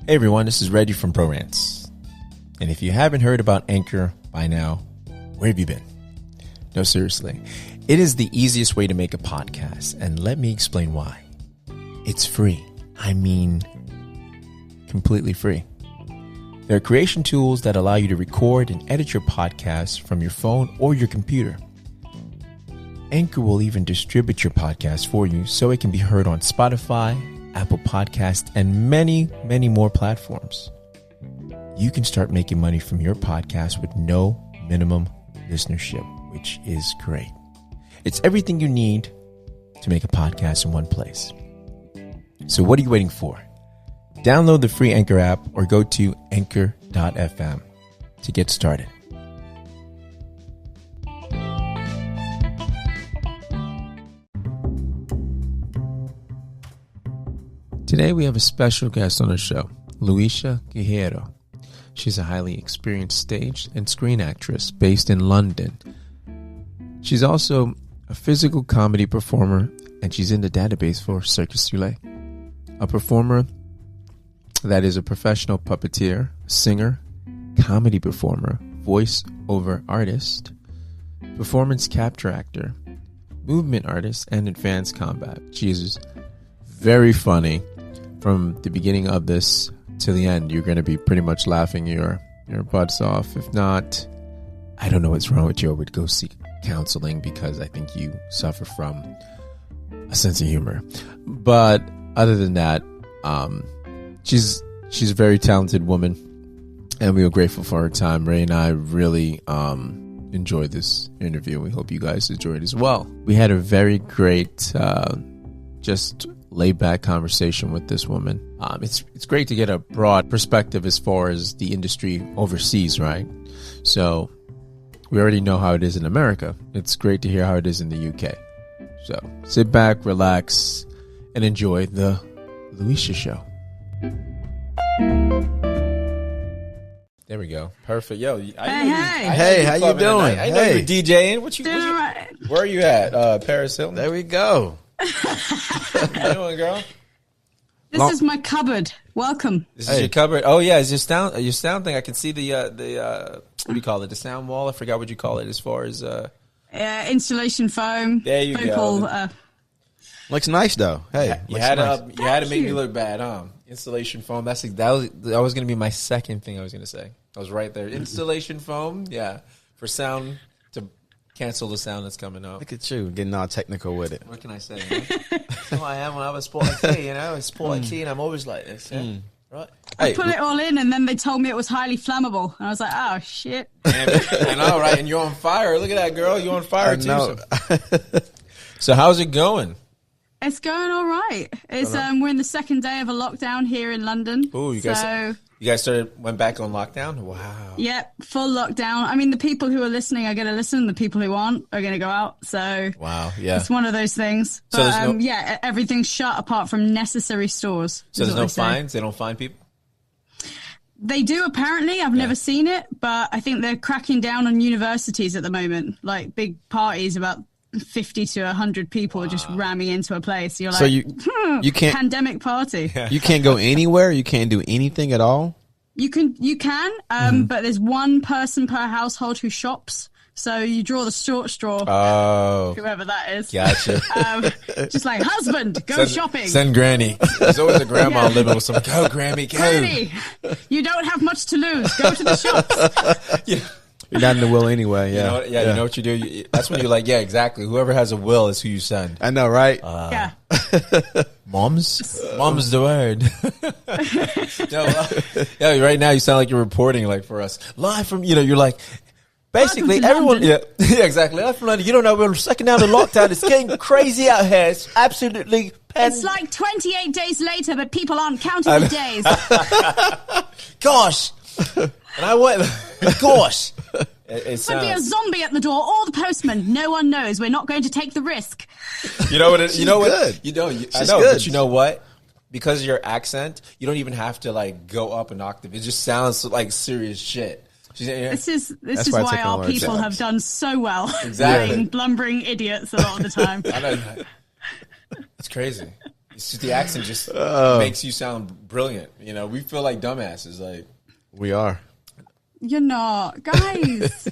Hey everyone, this is Reggie from Bro-RantZ. And if you haven't heard about Anchor by now, where have you been? No, seriously. It is the easiest way to make a podcast, and let me explain why. It's free. I mean, completely free. There are creation tools that allow you to record and edit your podcast from your phone or your computer. Anchor will even distribute your podcast for you so it can be heard on Spotify, Apple Podcasts, and many, many more platforms. You can start making money from your podcast with no minimum listenership, which is great. It's everything you need to make a podcast in one place. So what are you waiting for? Download the free Anchor app or go to anchor.fm to get started. Today we have a special guest on the show, Luisa Guerreiro. She's a highly experienced stage and screen actress based in London. She's also a physical comedy performer, and she's in the database for Cirque du Soleil. A performer that is a professional puppeteer, singer, comedy performer, voice-over artist, performance capture actor, movement artist, and advanced combat. She is very funny. From the beginning of this to the end, you're going to be pretty much laughing your butts off. If not, I don't know what's wrong with you. I would go seek counseling because I think you suffer from a sense of humor. But other than that, she's a very talented woman, and we are grateful for her time. Ray and I really enjoyed this interview. We hope you guys enjoyed it as well. We had a very great, just laid back conversation with this woman. It's great to get a broad perspective as far as the industry overseas, right? So we already know how it is in America. It's great to hear how it is in the UK. So sit back, relax, and enjoy the Luisa show. There we go. Perfect. Yo, Hey, how you doing? I know you're DJing. Doing right. Where are you at? Paris Hilton? There we go. How you doing, girl? This is my cupboard. Welcome. This is your cupboard. Oh yeah, is your sound thing? I can see the what do you call it? The sound wall. I forgot what you call it as far as installation foam. There you go. Looks nice though. Hey, you had to make me look bad, huh? Installation foam. That was going to be my second thing I was going to say. I was right there. Installation foam. Yeah, for sound to cancel the sound that's coming up. Look at you getting all technical with it. What can I say? That's who I am when I was sport key. It's sport key, and I'm always like this. Yeah? Right. I put it all in, and then they told me it was highly flammable, and I was like, "Oh shit!" I know, right? And you're on fire. Look at that, girl. You're on fire too. So. So how's it going? It's going all right. It's we're in the second day of a lockdown here in London. Ooh, you guys went back on lockdown? Wow. Yep, full lockdown. I mean, the people who are listening are going to listen. The people who aren't are going to go out. So wow, yeah, it's one of those things. But yeah, everything's shut apart from necessary stores. So there's no fines? They don't fine people? They do, apparently. I've never seen it, but I think they're cracking down on universities at the moment. Like big parties, about 50 to 100 people just ramming into a place. You're so like, you can't pandemic party. You can't go anywhere. You can't do anything at all. You can, but there's one person per household who shops. So you draw the short straw. Oh, whoever that is. Gotcha. Just like, husband, go shopping. Send Granny. There's always a grandma living with some. Go, Granny, go. Granny, you don't have much to lose. Go to the shops. Yeah. You're not in the will anyway, yeah. You know what you do? That's when you're like, yeah, exactly. Whoever has a will is who you send. I know, right? Yeah. Mom's the word. No, right now you sound like you're reporting like for us. Live from, you're like, basically everyone, yeah, exactly. Live from London. You don't know, we're second down the lockdown. It's getting crazy out here. It's absolutely It's like 28 days later, but people aren't counting the days. Gosh. And I went, gosh. There'd be a zombie at the door or the postman. No one knows. We're not going to take the risk. You know what? I know, good. But you know what? Because of your accent, you don't even have to like go up an octave. It just sounds like serious shit. This is why our people have done so well. Exactly. Being blumbering idiots a lot of the time. I know. It's crazy. It's just the accent just makes you sound brilliant. You know, we feel like dumbasses. Like we are. You're not, guys.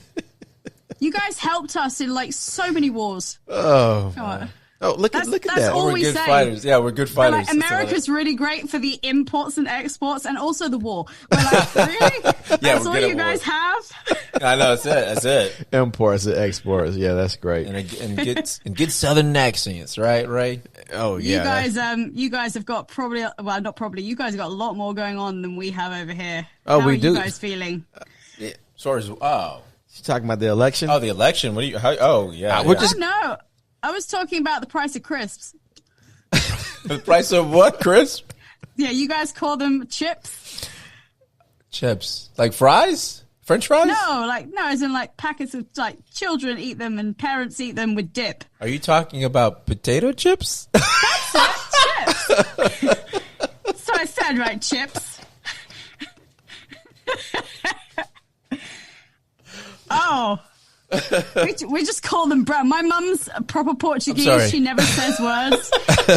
You guys helped us in like so many wars. Oh, look at that's that. all we're we good say. fighters. Yeah, we're good fighters. Like, America's really great for the imports and exports, and also the war. We're like, really? That's all you guys have? I know, that's it. Imports and exports. Yeah, that's great. And good Southern accents, right? Right. Oh yeah. You guys have got not probably. You guys have got a lot more going on than we have over here. Oh, How we are do. You guys feeling? You talking about the election? Oh, the election. What do you? We're just. No, I was talking about the price of crisps. The price of what, crisp? Yeah, you guys call them chips. Chips, like fries, French fries. No, as in like packets of like children eat them and parents eat them with dip. Are you talking about potato chips? That's it, chips. So I said, right, chips. Oh. We just call them brown. My mum's proper Portuguese. She never says words.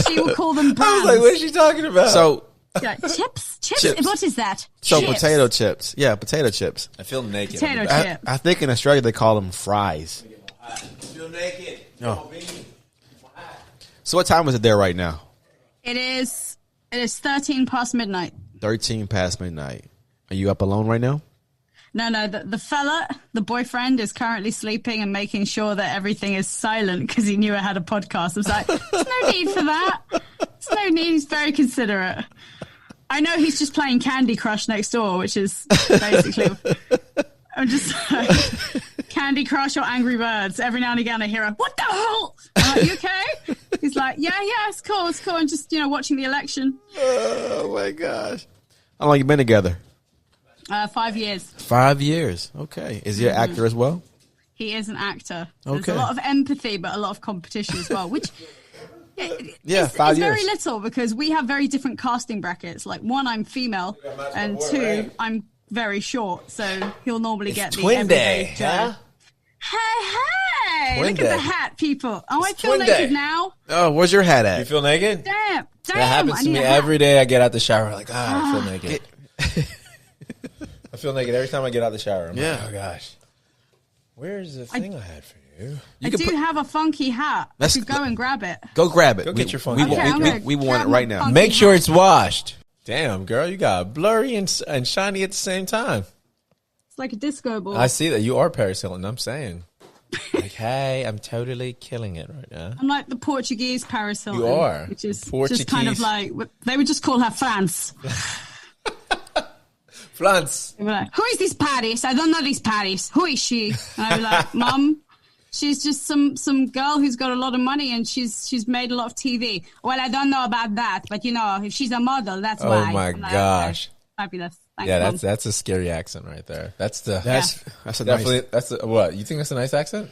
She will call them browns. I was like, what is she talking about? So chips? Chips? What is that? So chips. Potato chips. Yeah, potato chips. I feel naked. Potato chip. I think in Australia they call them fries. I feel naked. Oh. So what time is it there right now? It is 13 past midnight. 13 past midnight. Are you up alone right now? No, the fella, the boyfriend, is currently sleeping and making sure that everything is silent because he knew I had a podcast. I was like, there's no need for that. There's no need. He's very considerate. I know he's just playing Candy Crush next door, which is basically, I'm just like, Candy Crush or Angry Birds. Every now and again I hear a, what the hell? I'm like, you okay? He's like, yeah, it's cool. I'm just, watching the election. Oh my gosh. How long you been together? 5 years. 5 years. Okay. Is he an actor as well? He is an actor. Okay. There's a lot of empathy, but a lot of competition as well, which yeah, 5 years. It's very little because we have very different casting brackets. Like, one, I'm female, and two, I'm very short, so he'll normally get the twin day, huh? Hey, twin look day. at the hat, people. Oh, It's I feel twin naked day. now. Oh, where's your hat at? You feel naked? Damn. That happens to me every day. I get out the shower, like, I feel naked. I feel naked every time I get out the shower. I'm like, oh gosh, where's the thing I had for you? I do have a funky hat. I should go and grab it. Go grab it. Go get your funky hat. We want it right now. Make sure it's washed. Damn, girl, you got blurry and shiny at the same time. It's like a disco ball. I see that. You are Paris Hilton, I'm saying. Like, hey, I'm totally killing it right now. I'm like the Portuguese Paris Hilton. You are. Which is Portuguese. just kind of like, they would just call her France. France. They were like, who is this Paris? I don't know this Paris. Who is she? And I was like, Mum, she's just some girl who's got a lot of money and she's made a lot of TV. Well, I don't know about that, but if she's a model, that's why. Oh my gosh. Okay, fabulous. Thanks, yeah, Mom. that's a scary accent right there. That's a definitely nice. That's what you think that's a nice accent?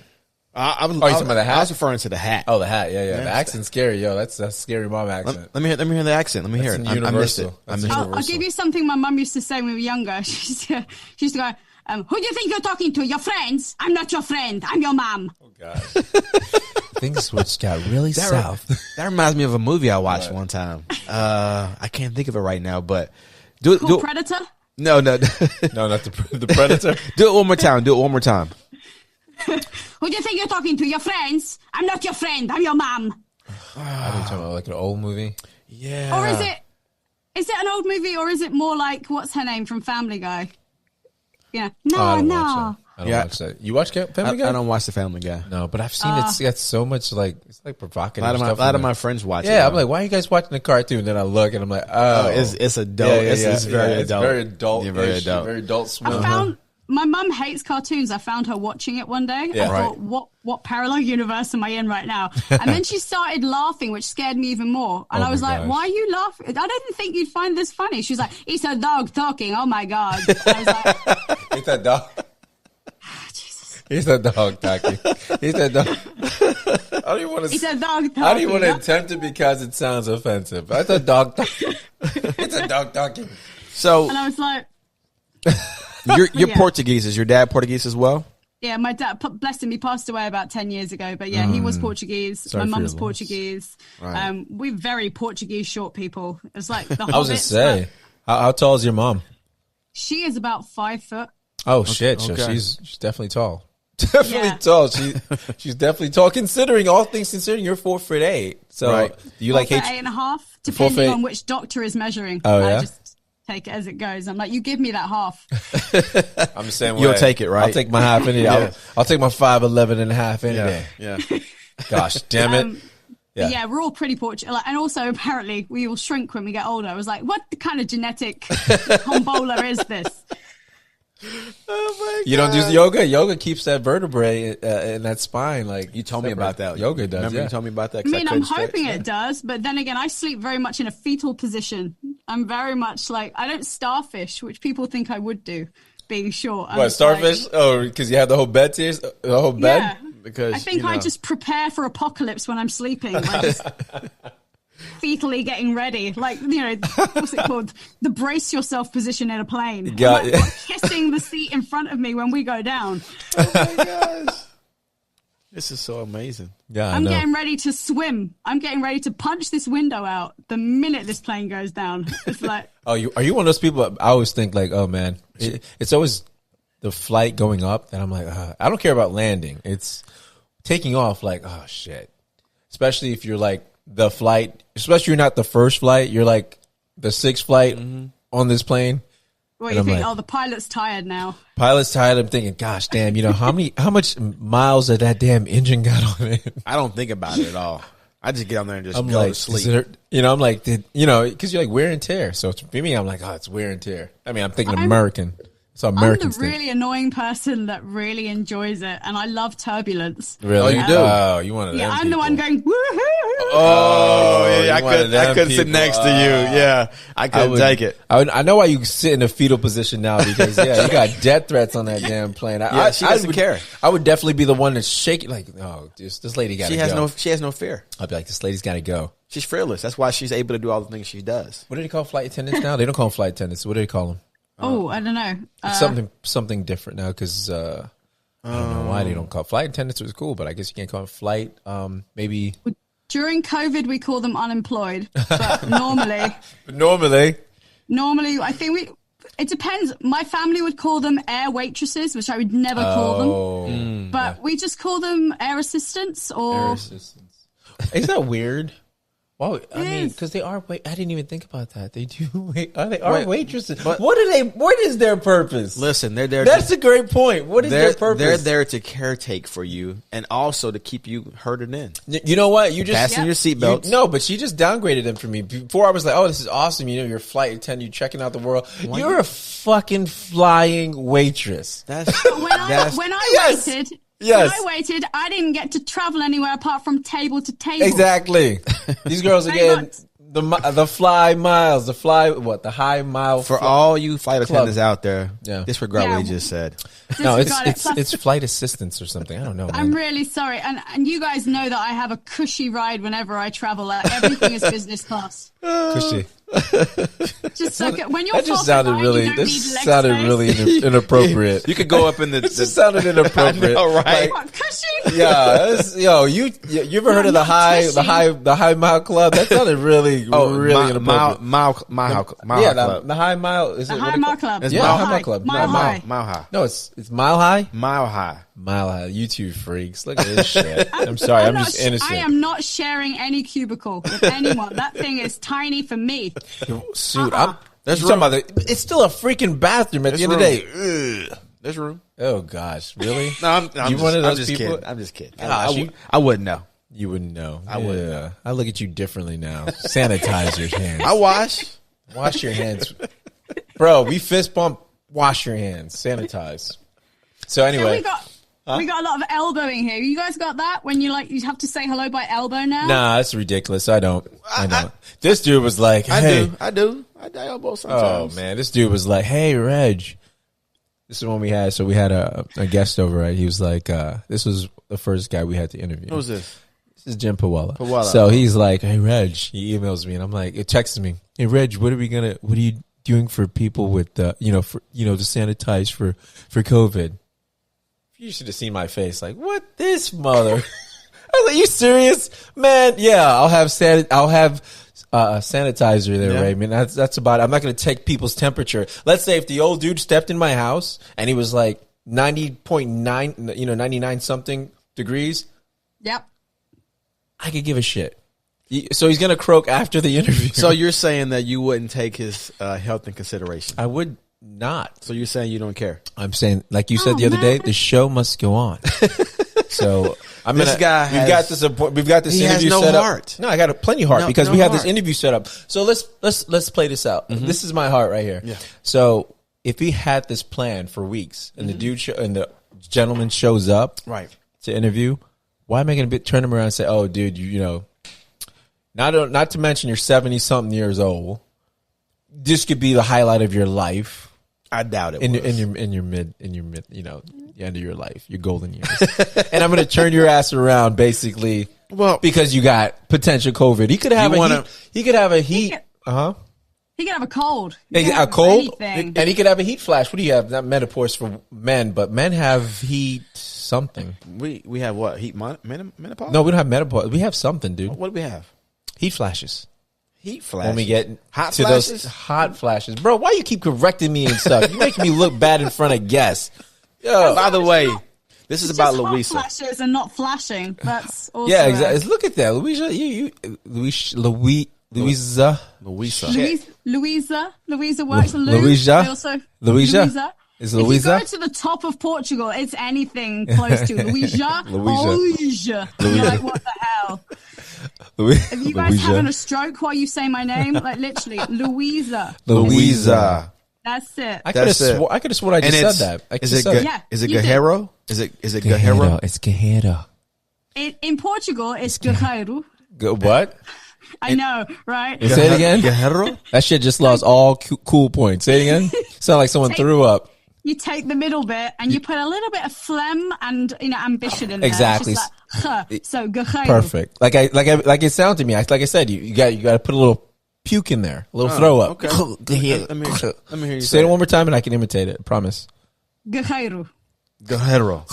I was talking about the hat? I was referring to the hat. Oh, the hat. Yeah. The accent's scary, yo. That's a scary mom accent. Let me hear the accent. Let me hear it. I missed it. I'll give you something my mum used to say when we were younger. She used to go, who do you think you're talking to? Your friends? I'm not your friend. I'm your mom. Oh, gosh. Things switched got really south. That reminds me of a movie I watched one time. I can't think of it right now, but Predator? No. No, not the Predator. Do it one more time. Who do you think you're talking to? Your friends? I'm not your friend. I'm your mom. Are you talking about like an old movie? Yeah. Or is it an old movie, or is it more like what's her name from Family Guy? Yeah. No. I don't watch that. You watch Family Guy? I don't watch the Family Guy. No, but I've seen it's got so much it's like provocative stuff. A lot of my friends watch it. Yeah, I'm like, why are you guys watching the cartoon? Then I look and I'm like, oh, it's adult. It's very adult. It's very adult. Yeah, very adult. Very adult swim. My mum hates cartoons. I found her watching it one day. Yeah. I thought, what parallel universe am I in right now? And then she started laughing, which scared me even more. And I was like, why are you laughing? I didn't think you'd find this funny. She was like, it's a dog talking. Oh, my God. And I was like, it's a dog. Jesus. He's a dog talking. He's a dog. I don't even want to. It's a dog talking. I don't even want to attempt it because it sounds offensive. It's a dog talking. It's a dog talking. So, and I was like, you're Portuguese. Is your dad Portuguese as well? Yeah, my dad, bless him, he passed away about 10 years ago. But yeah, he was Portuguese. Sorry My for mum's your loss. Portuguese. Right. We're very Portuguese short people. It's like the I was gonna hobbits, say, how tall is your mom? she is about 5 foot. Oh shit! So okay. she's definitely tall. Definitely Yeah. tall. She's definitely tall. Considering all things considering, you're 4'8". So Right. do you like 8.5, 4'8"? depending on which doctor is measuring. Oh, I yeah? just take it as it goes. I'm like, you give me that half. I'm the same way. You'll take it, right? I'll take my half any day. Yeah. I'll take my 5'11" and a half any day. Yeah. Gosh damn it! Yeah, we're all pretty Portuguese. And also, apparently, we all shrink when we get older. I was like, what kind of genetic tombola is this? Oh my You don't do yoga. Yoga keeps that vertebrae in that spine. Like You told me about that. Yoga does. Remember yeah. you told me about that? I 'Cause mean, I'm couldn't stretch. hoping it does, but then again, I sleep very much in a fetal position. I'm very much like, I don't starfish, which people think I would do, being short. I'm What, just starfish? like, Oh, because you have the whole bed tears, the whole bed. yeah. Because I think you I know, just prepare for apocalypse when I'm sleeping. Like just fetally getting ready. Like, what's it called? The brace yourself position in a plane. Got I'm it. like, kissing the seat in front of me when we go down. oh my gosh, this is so amazing. Yeah, I I'm know. getting ready to swim. I'm getting ready to punch this window out the minute this plane goes down. It's like, Oh, are you one of those people? I always think like, oh man, it's always the flight going up that I'm like, I don't care about landing. It's taking off. Like, oh shit. Especially if you're like the flight, especially you're not the first flight. You're like the sixth flight on this plane. what And do you I'm think? like- Oh, the pilot's tired now. Pilot's tired. I'm thinking, gosh, damn. how much miles did that damn engine got on it? I don't think about it at all. I just get on there and just I'm go like, to sleep. is there- I'm like, because you're like wear and tear. So for me, I'm like, oh, it's wear and tear. I mean, I'm thinking American. It's American I'm the really annoying person that really enjoys it, and I love turbulence. Really? Oh, you do? Oh, you one of them Yeah, I'm the one people. going, woohoo! Oh, yeah, you I one of couldn't. I them couldn't sit people. next to you. Yeah, I couldn't take it. I know why you sit in a fetal position now because you got death threats on that damn plane. She doesn't would, care. I would definitely be the one that's shaking. Like, oh, this lady got to go. She has no fear. I'd be like, this lady's got to go. She's fearless. That's why she's able to do all the things she does. What do they call flight attendants now? They don't call them flight attendants. What do they call them? Oh, I don't know. It's something different now because I don't know why they don't call flight attendants. Was cool, but I guess you can't call them flight. Maybe During COVID, we call them unemployed, but normally, I think it depends. My family would call them air waitresses, which I would never call them. But we just call them air assistants or air assistants. Is that weird? Well, I mean, is. because they are. I didn't even think about that. They do. They are Wait, waitresses. but- What is their purpose? Listen, they're there. That's a great point. What is their purpose? They're there to caretake for you and also to keep you herded in. You know what? You just Fasten your seatbelts. No, but she just downgraded them for me. Before I was like, oh, this is awesome. You're a flight attendant. You're checking out the world. You're a fucking flying waitress. That's when I Yes. waited. Yes. When I waited, I didn't get to travel anywhere apart from table to table. Exactly. These girls are Very getting much. the fly miles, the high mile. for all you flight attendants out there. Yeah. Disregard Yeah. what he just said. No, Disregard it. Plus, it's flight assistants or something. I don't know. I'm Man. really sorry, and you guys know that I have a cushy ride whenever I travel. Like, everything is business class. Cushy. Just so when you're That just 4'9", sounded really. you don't That need leg sounded space. really inappropriate. You could go up in the. This just sounded inappropriate. I know, right? What, cushy? Yeah, you ever heard of the not high mile club? That sounded really really inappropriate. mile Yeah, club. the high mile is The it high what mile it club. It's Yeah, mile high high. mile club. Mile No, high. Mile high. No, it's mile high. Mile high. Mile high. You two freaks. Look at this shit. I'm sorry. I'm just innocent. I am not sharing any cubicle with anyone. That thing is tiny for me. Shoot, There's you're talking about it's still a freaking bathroom at the end of the day. Ugh. There's room. Oh gosh, really? No, I'm You just, one of I'm those just people? kidding. I'm just kidding. Gosh, I wouldn't know. You wouldn't know. I wouldn't know. I look at you differently now. Sanitize your hands. I wash. Wash your hands, bro. We fist bump. Wash your hands. Sanitize. So So anyway, we got a lot of elbowing here. You guys got that when you have to say hello by elbow now? nah, that's ridiculous. I don't. This dude was like, "Hey, I do. I elbow oh sometimes. man, this dude was like, "Hey, Reg." This is when we had. So we had a guest over. Right? He was like, "This was the first guy we had to interview." What was this? This is Jim Pawella. Pawella. So he's like, "Hey, Reg." He emails me, and I'm like, it texts me, "Hey, Reg, what are you doing for people with, to sanitize for COVID?" You should have seen my face. Like, what this mother? I was like, you serious, man? Yeah, I'll have sanitizer there, Yeah. Raymond. That's about it. I'm not going to take people's temperature. Let's say if the old dude stepped in my house and he was like 90.9, 99 something degrees. Yep. I could give a shit. So he's going to croak after the interview. So you're saying that you wouldn't take his health in consideration. I would not. So you're saying you don't care. I'm saying, like you said the other day, the show must go on. So I'm This guy we've got this he has interview no set up. heart. No, I got plenty heart No, because no we have heart. this interview set up. So let's play this out. This is my heart right here. Yeah. So if he had this plan for weeks and the the gentleman shows up Right. to interview, why am I going to turn him around and say, "Oh, dude, not to mention you're 70 something years old. This could be the highlight of your life." I doubt it. In your mid, the end of your life, your golden years, and I'm going to turn your ass around basically. Well, because you got potential COVID, he could have he could have a heat. He could have a cold. A cold, anything. and he could have a heat flash. What do you have? Not metaphors for men, but men have heat something. we have what? Heat menopause? No, we don't have menopause. We have something, dude. What do we have? Heat flashes. Heat flashes. When we get hot to flashes? those hot flashes, bro. Why you keep correcting me and stuff? You making me look bad in front of guests. Yo. By the way, this is It's about just hot Luisa. flashes and not flashing. That's also Yeah, exactly. Look at that, Luisa. Luisa. Luisa works on Lou. Luisa? We also, Luisa? Is Luisa? If you go to the top of Portugal, it's anything close to Luisa. Luisa. You're like, what the hell? Are you guys having a stroke while you say my name? Like literally, Louisa. Luisa. That's it. I could have sworn I just said that. Is it you did. Guerreiro? Is it Guerreiro? It's Guerreiro. In Portugal, it's Guerreiro. What? I know, right? Say it again. Guerreiro? That shit just lost all cool points. Say it again. Sound like someone threw up. You take the middle bit and you put a little bit of phlegm and ambition in there. Exactly. It's just like, so Guerreiro. Perfect. Like it sounded to me. Like I said, you got to put a little puke in there, a little throw up. Okay. Let me hear you say it one more time and I can imitate it. I promise. Guerreiro. Guerreiro.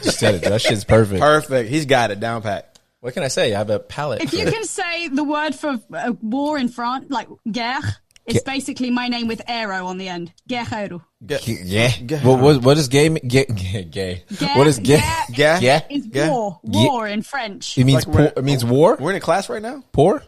Just said it. That shit's perfect. Perfect. He's got it down pat. What can I say? I have a palate. If you can say the word for war in France, like guerre, it's basically my name with arrow on the end. Guerreiro. Yeah. What is gay? Gay. What is gay? Yeah. Is war. War in French. It means it means war. We're in a class right now? Poor?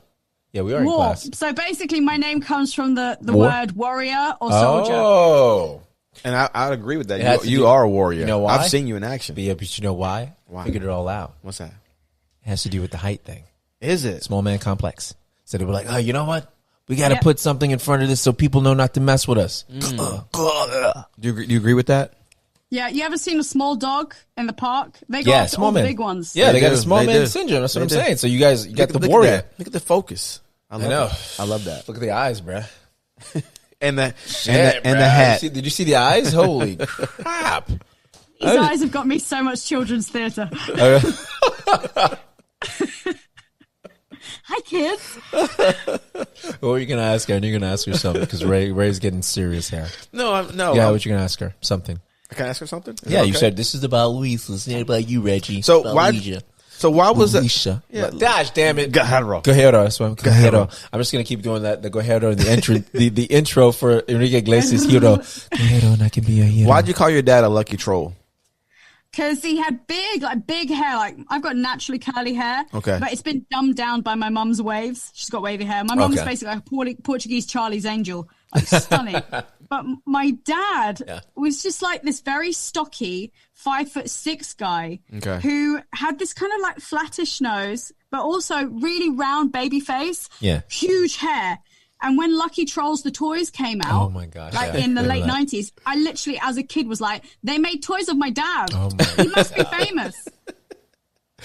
Yeah, we are in War. class. So basically, my name comes from the War? word warrior or soldier. Oh. And I'd agree with It that. has to You do- are a warrior. You know why? I've seen you in action. But you know why? Why? Figured it all out. What's that? It has to do with the height thing. Is it? Small man complex. So they were like, oh, you know what? We got to Yep. put something in front of this so people know not to mess with us. Do you agree with that? Yeah, you ever seen a small dog in the park? They go after small all the man. big ones. Yeah, they got do. a small They man do. syndrome. That's what They I'm do. saying. So you guys, you got the Look at warrior. that. Look at the focus. I love know. that. I love that. Look at the eyes, bruh. And the Shit, and bruh. the hat. Did you see the eyes? Holy crap. These eyes have got me so much children's theatre. Hi, kids. What were you going to ask her? And you're going to ask her something because Ray's getting serious here. No. Yeah, what you going to ask her? Something. Can I ask her something? Is Yeah, that you okay? said this is about Luisa. It's not about you, Reggie. So About why? Luisa. So why was it? Luisa. Yeah. Gosh, damn it. Guerreiro. Guerreiro. That's what Guerreiro. I'm just gonna keep doing that. The Guerreiro, the intro for Enrique Iglesias' hero. Guerreiro, and I can be a hero. Why'd you call your dad a lucky troll? Because he had big hair. Like, I've got naturally curly hair. Okay. But it's been dumbed down by my mum's waves. She's got wavy hair. My mum's Okay. basically like a Portuguese Charlie's Angel. Like, stunning. But my dad was just like this very stocky 5'6" guy who had this kind of like flattish nose, but also really round baby face. Yeah. Huge hair. And when Lucky Trolls, the toys came out, Oh my gosh, like yeah, in the I late remember that. 90s, I literally, as a kid, was like, they made toys of my dad. Oh my He must be famous.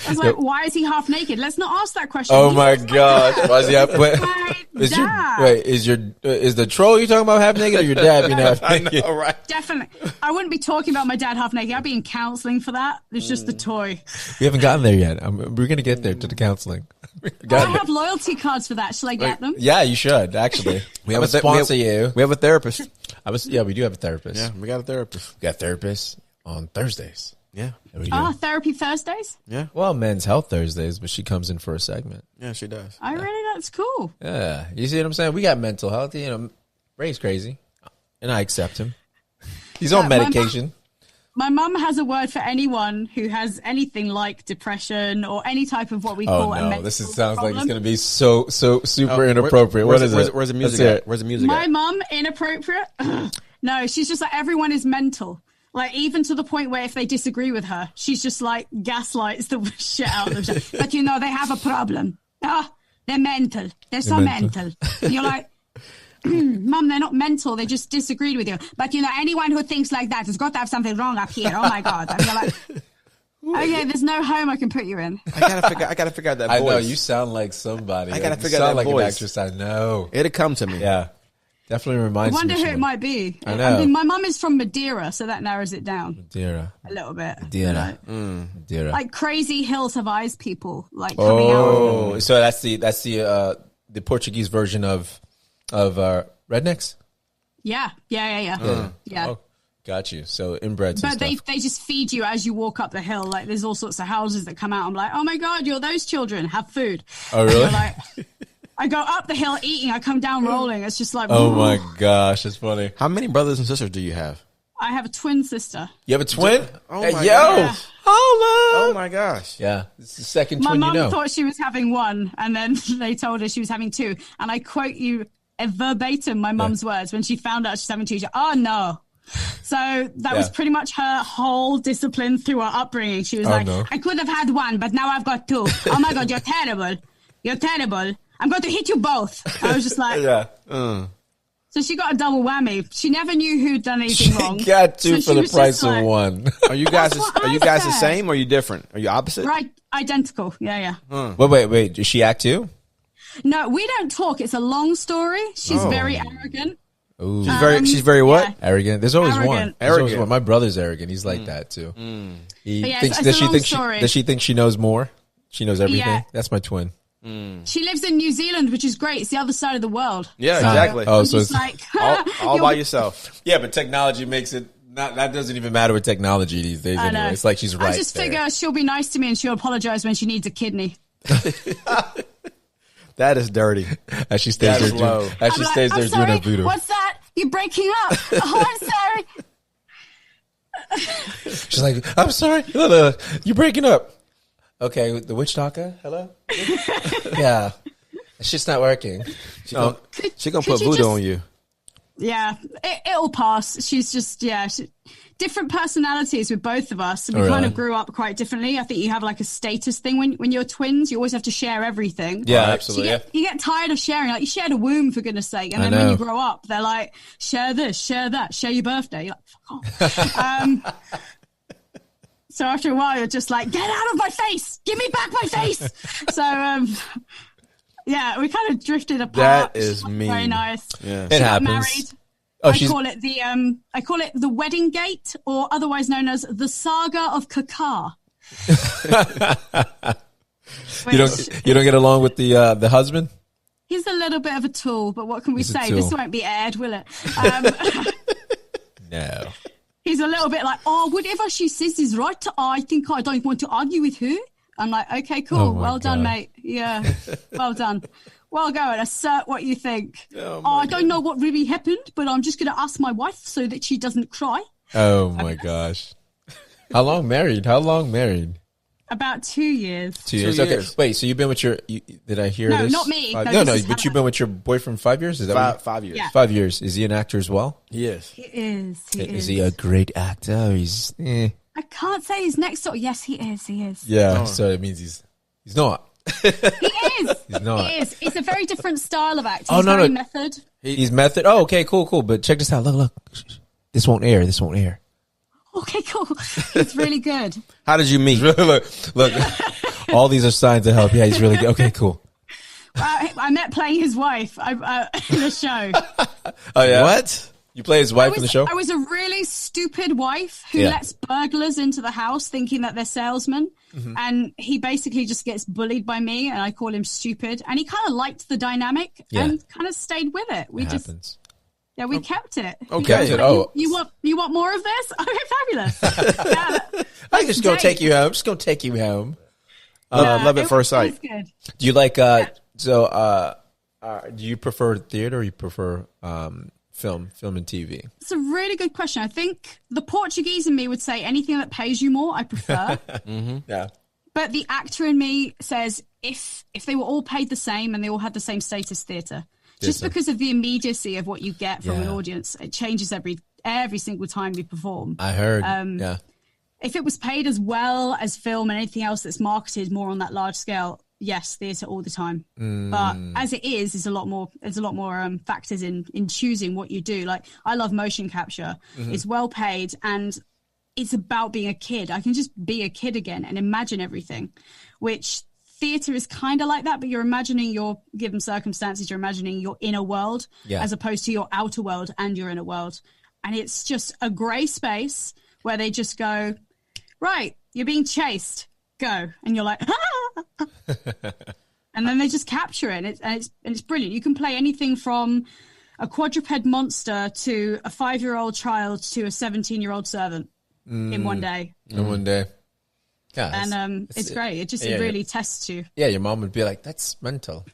I was like, why is he half naked? Let's not ask that question. Oh He my looks like gosh! that. Why is he up? Wait, My is dad. is the troll you talking about half naked or your dad being half naked? All right. Definitely. I wouldn't be talking about my dad half naked. I'd be in counseling for that. It's just the toy. We haven't gotten there yet. We're gonna get there to the counseling. I have loyalty cards for that. Shall I get them? Yeah, you should actually. We have a sponsor you. We have a therapist. Yeah, we do have a therapist. Yeah, we got a therapist. We got therapists. on Thursdays. Yeah. There we go. Oh, Therapy Thursdays? Yeah. Well, Men's Health Thursdays, but she comes in for a segment. Yeah, she does. Oh, really? That's cool. Yeah. You see what I'm saying? We got mental health. You know, Ray's crazy, and I accept him. He's on medication. My mum has a word for anyone who has anything like depression or any type of what we call a mental sounds problem. like it's going to be so super inappropriate. What is it? Where's the music at? Where's the music My at? mum, inappropriate? No, she's just like, everyone is mental. Like, even to the point where if they disagree with her, she's just like gaslights the shit out of them. But you know, they have a problem. They're mental. They're so mental. And you're like, Mum, they're not mental. They just disagreed with you. But you know, anyone who thinks like that has got to have something wrong up here. Oh my God. And you're like, okay, there's no home I can put you in. I gotta figure out that voice. I know, you sound like somebody. I gotta You figure out sound that like voice. an actress I know. It'll come to me. Yeah. Definitely I reminds me wonder of who it someone. might be. I know. I mean, my mum is from Madeira, so that narrows it down Dira. a little bit. Dira. Dira. Like crazy Hills Have Eyes people, like coming out. Oh, so that's the Portuguese version of rednecks. Yeah. Oh, got you. So inbreds and But stuff. they just feed you as you walk up the hill. Like there's all sorts of houses that come out. I'm like, oh my God, you're those children. Have food. Oh, really? You're like, I go up the hill eating. I come down rolling. It's just like, Oh my gosh, that's funny. How many brothers and sisters do you have? I have a twin sister. You have a twin? Oh Hey, my yo, gosh. holla! Oh my gosh. Yeah, it's the second My twin you mum know. thought she was having one, and then they told her she was having two. And I quote you verbatim my mum's words when she found out she's having two. She, oh no. So that was pretty much her whole discipline through her upbringing. She was like, no. I could have had one, but now I've got two. Oh my God, you're terrible. You're terrible. I'm going to hit you both. I was just like, Yeah. So she got a double whammy. She never knew who'd done anything wrong. Got two So for she the was price just of like- one. Are you guys what are you I guys the said. same or are you different? Are you opposite? Right, identical. Yeah. Wait. Does she act too? No, we don't talk. It's a long story. She's very arrogant. Ooh. She's very what? yeah. Arrogant. There's always one. Arrogant. There's always Arrogant. one. My brother's arrogant. He's like that too. He But yeah, thinks, it's a long does story. she think she knows more? She knows everything. Yeah. That's my twin. She lives in New Zealand, which is great. It's the other side of the world. Yeah, exactly. Oh, I'm so just it's, like, all by yourself. yeah, but technology makes it not. That doesn't even matter with technology these days. I know. Anyway, it's like she's right I just there. figure she'll be nice to me and she'll apologize when she needs a kidney. That is dirty. As she stays That's there, low. as I'm she like, stays I'm there sorry, doing her voodoo. what's that? You're breaking up. Oh, I'm sorry. She's like, I'm sorry, Look, you're breaking up. Okay, the witch doctor. Hello. Yeah, it's just not working. She gonna put could you voodoo just- on you. Yeah, it'll pass. She's just, different personalities with both of us. We Oh, kind really? of grew up quite differently. I think you have like a status thing when you're twins. You always have to share everything. Yeah, So absolutely. you get tired of sharing. Like, you shared a womb, for goodness sake. And I then when know. you grow up, they're like, share this, share that, share your birthday. You're like, fuck off. So after a while, you're just like, get out of my face. Give me back my face. So, yeah, we kind of drifted apart. That is She's mean. Very nice. Yeah. It She got happens. married. Oh, I call it the wedding gate, or otherwise known as the saga of Kakar. You don't get along with the husband. He's a little bit of a tool, but what can we He's a say? tool. This won't be aired, will it? No. He's a little bit like, oh, whatever she says is right. I think I don't want to argue with her. I'm like, okay, cool. Oh my Well done, God. mate. Yeah, well done. Well, go and assert what you think. I don't know what really happened, but I'm just going to ask my wife so that she doesn't cry. Oh my gosh. How long married? About 2 years. 2 years. 2 Okay. years. Wait. So you've been with your? Did I hear No, this? not me. No, No, no. this is But you've Hannah. been with your boyfriend 5 years. Is that what 5 years. Yeah. 5 years? Is he an actor as well? He is. He is. Is he a great actor? Or he's I can't say he's next door. Yes, he is. He is. yeah. So it means he's not. He is. He's not. He is. It's a very different style of acting. Oh, He's no, very no. method. He's method. Oh, okay, cool. But check this out. Look. This won't air. Okay, cool. He's really good. How did you meet? look. All these are signs of help. Yeah, he's really good. Okay, cool. I met playing his wife in a show. Oh yeah. What? You play his wife in the show? I was a really stupid wife who Yeah. lets burglars into the house thinking that they're salesmen. Mm-hmm. And he basically just gets bullied by me and I call him stupid. And he kind of liked the dynamic Yeah. and kind of stayed with it. It happens. Yeah, we kept it. Okay. You want more of this? Okay, fabulous. Yeah, I'm just gonna take you home. Just gonna take you home. Love at first sight. Good. Do you like? Do you prefer theater or you prefer film and TV? It's a really good question. I think the Portuguese in me would say anything that pays you more, I prefer. Yeah. But the actor in me says if they were all paid the same and they all had the same status, theatre. Just because of the immediacy of what you get from an audience, it changes every single time you perform. I heard. If it was paid as well as film and anything else that's marketed more on that large scale, yes, theatre all the time. But as it is, there's a lot more factors in choosing what you do. Like, I love motion capture. It's well paid and it's about being a kid. I can just be a kid again and imagine everything, which theatre is kind of like that, but you're imagining your given circumstances, you're imagining your inner world as opposed to your outer world and your inner world. And it's just a grey space where they just go, right, you're being chased, go. And you're like, ah! And then they just capture it. And it's brilliant. You can play anything from a quadruped monster to a 5-year-old child to a 17-year-old servant in one day. In one day. Yeah, and it's great. It really tests you. Yeah, your mom would be like, that's mental.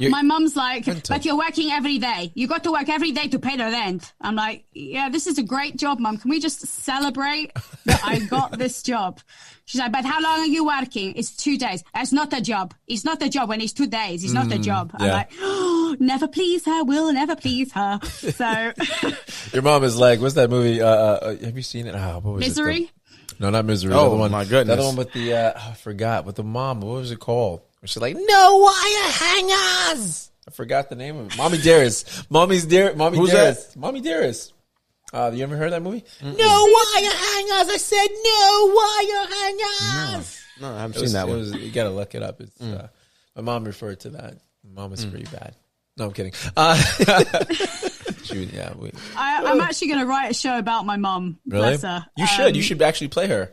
My mom's like, but you're working every day. You got to work every day to pay the rent. I'm like, yeah, this is a great job, Mom. Can we just celebrate that I got this job? She's like, but how long are you working? It's 2 days. That's not a job. It's not a job when it's 2 days. It's not a job. I'm like, oh, never please her. Will never please her. So your mom is like, what's that movie? Have you seen it? What was Misery? It? No, not Misery. Oh, my goodness. The other one with the, I forgot, with the mom. What was it called? She's like, no wire hangers. I forgot the name of it. Mommy Dearest. Mommy Who's Dearest. that? Mommy Dearest. You ever heard that movie? No wire hangers. I said no wire hangers. No, I haven't seen that one. You got to look it up. It's, my mom referred to that. My mom was pretty bad. No, I'm kidding. I'm actually going to write a show about my mom. Really? Bless her. You should. You should actually play her.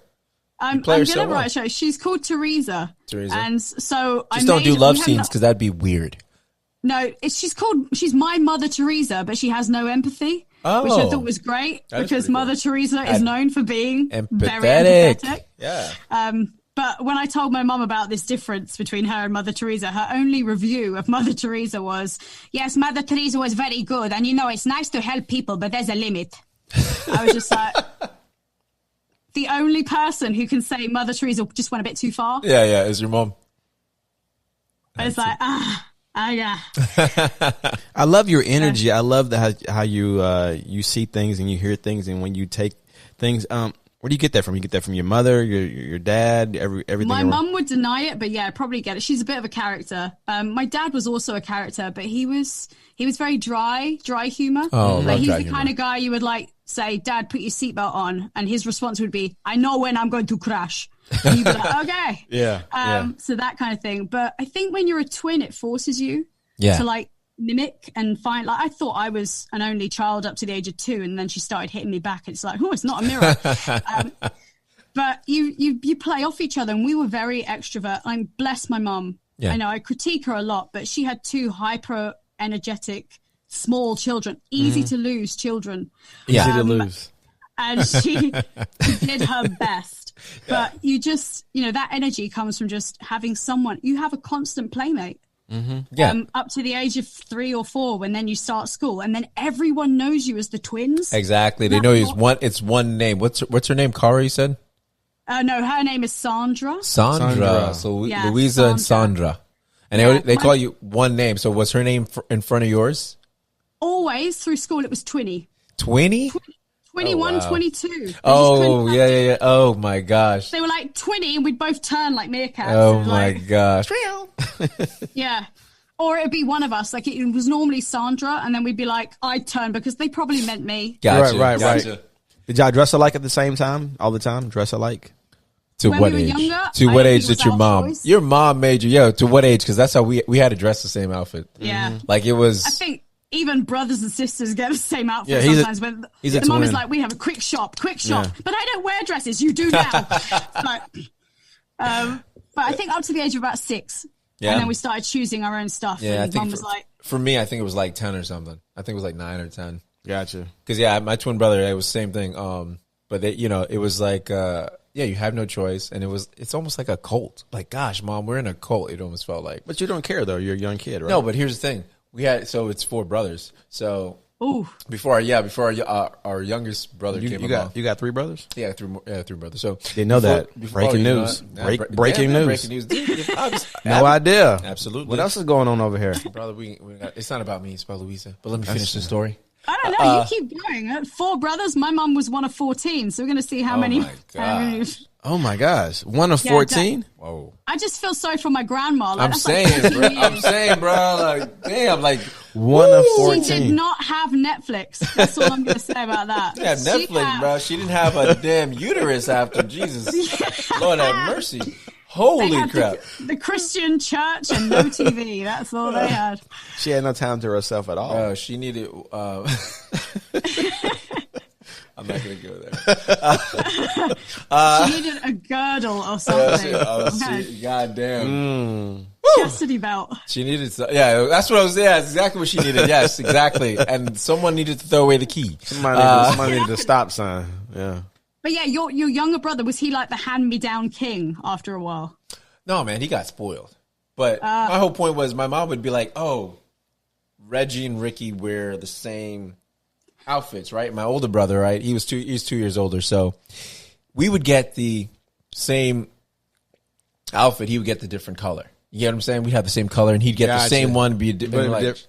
I'm going to write a show. She's called Teresa. And so just don't do love scenes because that'd be weird. No, she's my Mother Teresa, but she has no empathy, which I thought was great because Mother Teresa is known for being very empathetic. Yeah. But when I told my mom about this difference between her and Mother Teresa, her only review of Mother Teresa was, yes, Mother Teresa was very good. And, it's nice to help people, but there's a limit. I was just like, the only person who can say Mother Teresa just went a bit too far. Yeah, is your mom. It's like, yeah. I love your energy. I love how you see things and you hear things. And when you take things, where do you get that from? You get that from your mother, your dad, everything? My mum would deny it, but yeah, I probably get it. She's a bit of a character. My dad was also a character, but he was very dry humor. Oh, like he's the kind of guy you would like say, Dad, put your seatbelt on, and his response would be, I know when I'm going to crash. And you'd be like, okay. Yeah. So that kind of thing. But I think when you're a twin, it forces you to like mimic and find, like, I thought I was an only child up to the age of 2, and then she started hitting me back. It's like, oh, it's not a mirror. But you play off each other, and we were very extrovert. I bless my mum. Yeah. I know I critique her a lot, but she had 2 hyper energetic small children, easy to lose children. Easy to lose. And she did her best. But you just, that energy comes from just having someone, you have a constant playmate. Up to the age of 3 or 4, when then you start school, and then everyone knows you as the twins. Exactly. They know it's one name. What's her name? Cara, you said? No, her name is Sandra. Sandra. So Luisa and Sandra. And they call you one name. So was her name in front of yours? Always through school, it was Twinny. Twinny? 21, 22. Oh, yeah. Oh, my gosh. They were like 20, and we'd both turn like meerkats. Oh, my gosh. Yeah. Or it'd be one of us. Like, it was normally Sandra, and then we'd be like, I'd turn, because they probably meant me. Gotcha. Right. Did y'all dress alike at the same time? All the time? Dress alike? To when what we were age? Younger, to what age did your mom? Choice. Your mom made you. Yo, to what age? Because that's how we had to dress the same outfit. Yeah. Like, it was. I think even brothers and sisters get the same outfit sometimes. When the mom is like, we have a quick shop. Yeah. But I don't wear dresses. You do now. But I think up to the age of about 6. Yeah. And then we started choosing our own stuff. Yeah, and mom was like. For me, I think it was like 10 or something. I think it was like 9 or 10. Gotcha. Because my twin brother, it was the same thing. But they, it was like, you have no choice, and it's almost like a cult. Like, gosh, Mom, we're in a cult. It almost felt like. But you don't care though. You're a young kid, right? No, but here's the thing. It's 4 brothers. So Ooh. before our youngest brother came along. You got 3 brothers? Yeah, 3 brothers. So Didn't know that. Breaking news. Breaking news. Breaking news. Dude, No idea. Absolutely. What else is going on over here? Brother, it's not about me. It's about Luisa. But let me finish the story. I don't know. You keep going. 4 brothers. My mum was one of 14. So we're going to see how many. My God. Oh my gosh. 1 of 14? Whoa. I just feel sorry for my grandma. Like, I'm saying, bro. Like, damn, like 1 of 14. She did not have Netflix. That's all I'm going to say about that. Yeah, Netflix, bro. She didn't have a damn uterus after Jesus. Lord have mercy. Holy crap. The Christian church and no TV. That's all they had. She had no time to herself at all. She needed. I'm not going to go there. She needed a girdle or something. God damn. Chastity belt. She needed. That's what I was. Yeah, that's exactly what she needed. Yes, exactly. And someone needed to throw away the key. Somebody needed a stop sign. Yeah. But yeah, your younger brother, was he like the hand-me-down king after a while? No, man, he got spoiled. But my whole point was my mom would be like, oh, Reggie and Ricky wear the same outfits, right? My older brother, right? He's 2 years older. So we would get the same outfit. He would get the different color. You get what I'm saying? We'd have the same color, and he'd get the same one.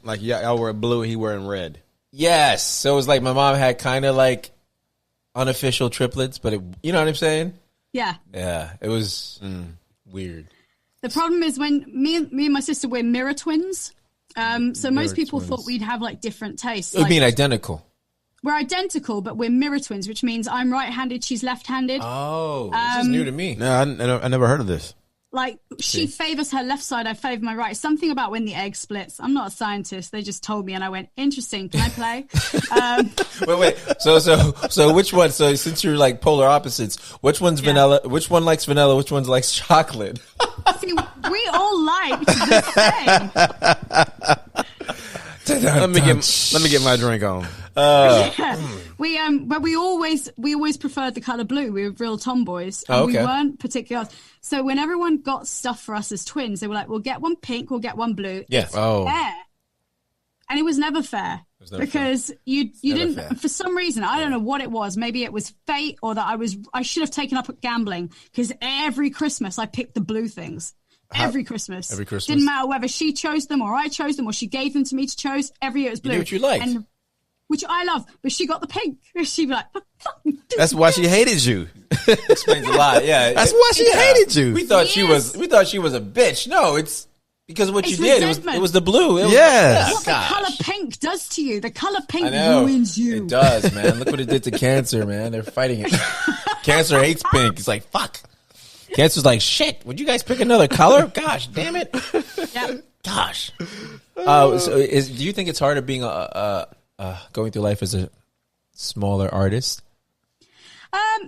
Like y'all wear blue, he wearing red. Yes. So it was like my mom had kind of like unofficial triplets, but you know what I'm saying? Yeah. Yeah. It was weird. The problem is when me and my sister, we're mirror twins. So most people thought we'd have like different tastes. It would mean identical. We're identical, but we're mirror twins, which means I'm right-handed, she's left-handed. Oh, this is new to me. No, I never heard of this. Like, she favors her left side, I favor my right. Something about when the egg splits. I'm not a scientist. They just told me, and I went, interesting. Can I play? Wait. So which one? So since you're like polar opposites, which one's vanilla? Which one likes vanilla? Which one likes chocolate? See, we all liked the same. Let me get my drink on. But we always preferred the color blue. We were real tomboys. And we weren't particular. So when everyone got stuff for us as twins, they were like, we'll get one pink, we'll get one blue. Yes. Fair. And it was never fair. Because you didn't fair. For some reason, I don't know what it was. Maybe it was fate, or that I should have taken up gambling, because every Christmas I picked the blue things. Every Christmas. Didn't matter whether she chose them or I chose them or she gave them to me to choose. Every year it was blue. You knew what you liked. Which I love, but she got the pink. She'd be like, that's why she hated you. Explains a lot. Yeah, that's why she hated you. We thought she was a bitch. No, it's because of what you did. It was the blue. What the color pink does to you. The color pink ruins you. It does, man. Look what it did to cancer, man. They're fighting it. Cancer hates pink. It's like, fuck. Cancer's like, shit. Would you guys pick another color? Gosh, damn it. Yep. Gosh. Do you think it's harder being going through life as a smaller artist?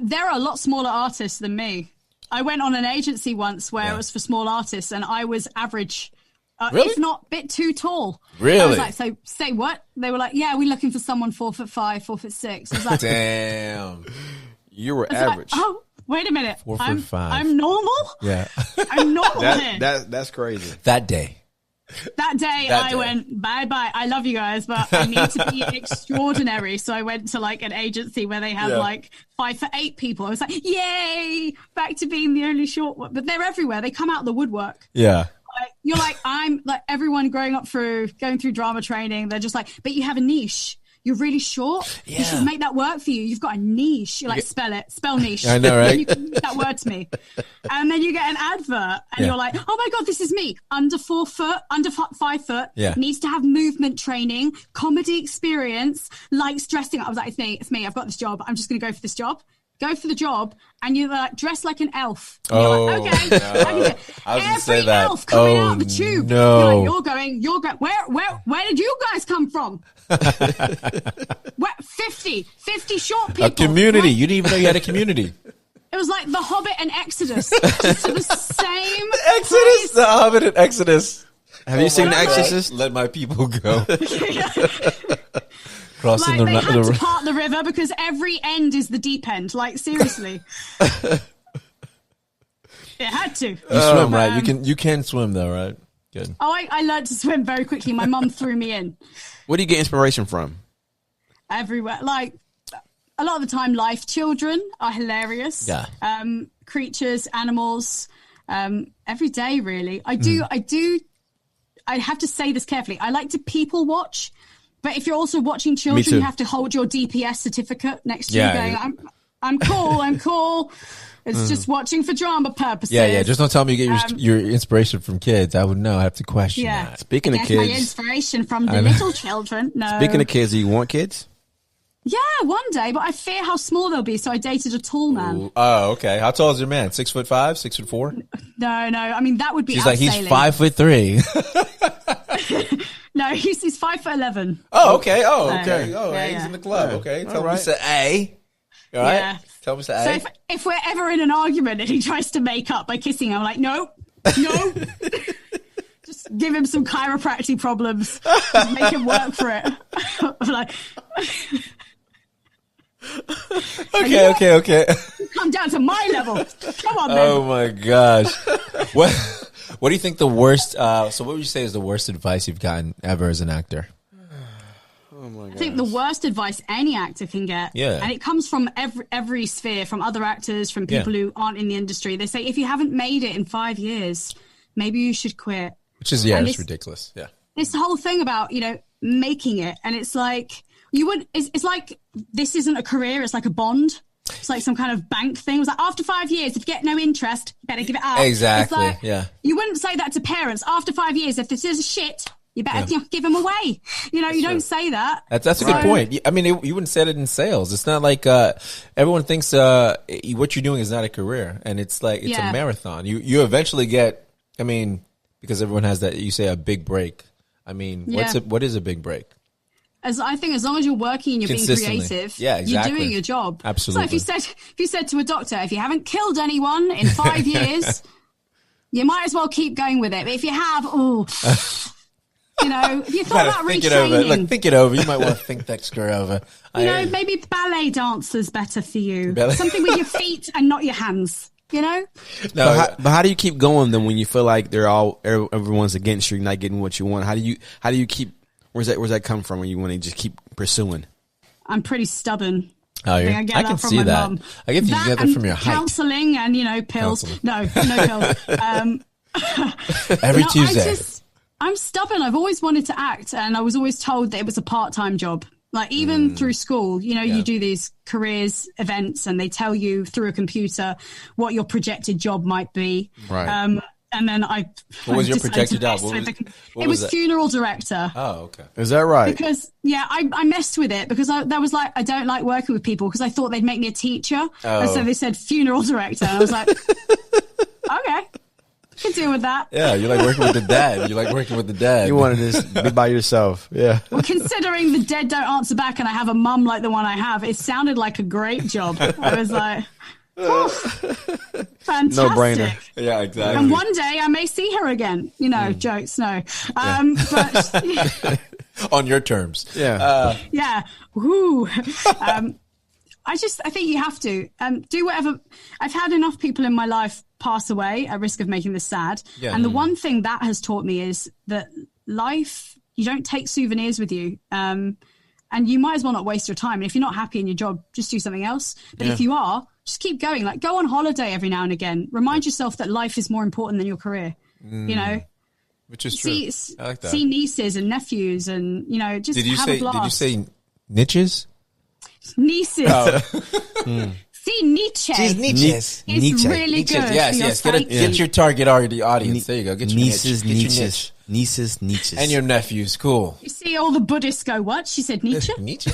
There are a lot smaller artists than me. I went on an agency once where it was for small artists, and I was average, if not a bit too tall. Really? I was like, so say what? They were like, yeah, we're looking for someone 4'5", 4'6". I was like, damn. You were average. Like, oh, wait a minute. 4'5". I'm normal? Yeah. I'm normal here. That's crazy. That day I went, bye-bye. I love you guys, but I need to be extraordinary. So I went to like an agency where they have like 5 for 8 people. I was like, yay, back to being the only short one. But they're everywhere. They come out of the woodwork. Yeah. You're like, I'm like everyone going through drama training. They're just like, but you have a niche. You're really short. Yeah. You should make that work for you. You've got a niche. You're like, spell niche. I know, right? You can use that word to me. And then you get an advert and you're like, oh my God, this is me. Under 4 foot, under 5 foot, needs to have movement training, comedy experience, likes dressing up. I was like, it's me. I've got this job. I'm just going to go for this job. Go for the job, and you're like dressed like an elf. And you're like, okay. No. I was going to say that. Elf coming out of the tube. No. You're going. Where did you guys come from? 50 short people. A community. You didn't even know you had a community. It was like The Hobbit and Exodus. Just to the same Exodus, The Hobbit and Exodus. Have you seen The Exorcist? Let my people go. Crossing Like, they had to part the river because every end is the deep end. Like, seriously. It had to. You swim, right? You can swim though, right? Good. Oh, I learned to swim very quickly. My mum threw me in. Where do you get inspiration from? Everywhere. Like, a lot of the time, life. Children are hilarious. Yeah. Creatures, animals, every day, really. I have to say this carefully. I like to people watch, but if you're also watching children, you have to hold your DPS certificate next to you going, I'm cool. It's just watching for drama purposes. Yeah. Just don't tell me you get your inspiration from kids. I would know. I have to question that. Speaking of I kids, get my inspiration from the little children. No. Speaking of kids, do you want kids? Yeah, one day, but I fear how small they'll be, so I dated a tall man. Ooh. Oh, okay. How tall is your man? 6'5", 6'4"? No. I mean, that would be. She's like, he's 5'3". No, he's 5'11". Oh, okay. Yeah, He's in the club. Yeah. Okay, tell All me to A. All right. Yeah. Tell me to A. So if we're ever in an argument and he tries to make up by kissing, I'm like, no. Just give him some chiropractic problems. Just make him work for it. I'm like, Okay. come down to my level. Come on, then. Oh my gosh. What do you think the worst? So, what would you say is the worst advice you've gotten ever as an actor? Oh my god! I think the worst advice any actor can get, and it comes from every sphere, from other actors, from people who aren't in the industry. They say if you haven't made it in 5 years, maybe you should quit. Which is it's ridiculous. Yeah, this whole thing about making it, and it's like it's like this isn't a career; it's like a bond. It's like some kind of bank thing. It was like, after 5 years, if you get no interest, you better give it up. Exactly. It's like, you wouldn't say that to parents. After 5 years, if this is shit, you better give them away. You don't say that. That's a good point. I mean, you wouldn't say it in sales. It's not like everyone thinks what you're doing is not a career, and it's like it's a marathon. You eventually get. I mean, because everyone has that. You say a big break. I mean, what is a big break? I think as long as you're working and you're being creative, you're doing your job. Absolutely. So if you said to a doctor, if you haven't killed anyone in 5 years, you might as well keep going with it. But if you have, if you thought about retraining, think it over. You might want to think that screw over. Maybe ballet dancer's better for you. Something with your feet and not your hands. No, but how do you keep going then when you feel like everyone's against you, not getting what you want? How do you keep? Where's that come from when you want to just keep pursuing? I'm pretty stubborn. Oh, I can see that. Mom. I get you get that from your height. Counseling and pills. No pills. Every Tuesday. I'm stubborn. I've always wanted to act, and I was always told that it was a part-time job. Like even through school, you do these careers events, and they tell you through a computer what your projected job might be. Right. And then what was your projected job? It was funeral director. Oh, okay. Is that right? Because I messed with it because I don't like working with people because I thought they'd make me a teacher. Oh. And so they said funeral director. And I was like, okay, I can deal with that. Yeah, you like working with the dad. You wanted to just be by yourself. Yeah. Well, considering the dead don't answer back and I have a mum like the one I have, it sounded like a great job. I was like, oh, fantastic. No brainer. Yeah, exactly. And one day I may see her again. Jokes, no. But on your terms. Yeah. Yeah. Woo. I think you have to do whatever. I've had enough people in my life pass away at risk of making this sad. Yeah. And the one thing that has taught me is that life, you don't take souvenirs with you. And you might as well not waste your time. And if you're not happy in your job, just do something else. But if you are, just keep going. Like go on holiday every now and again. Remind yourself that life is more important than your career. Which is true. I like that. See nieces and nephews, and just have a blast. Did you say niches? Nieces. Oh. See Nietzsche. She's Nietzsche's. It's really good. Yes. Get your target audience. There you go. Get your nieces, Nieces, and your nephews. Cool. You see all the Buddhists go, what? She said Nietzsche? Nietzsche.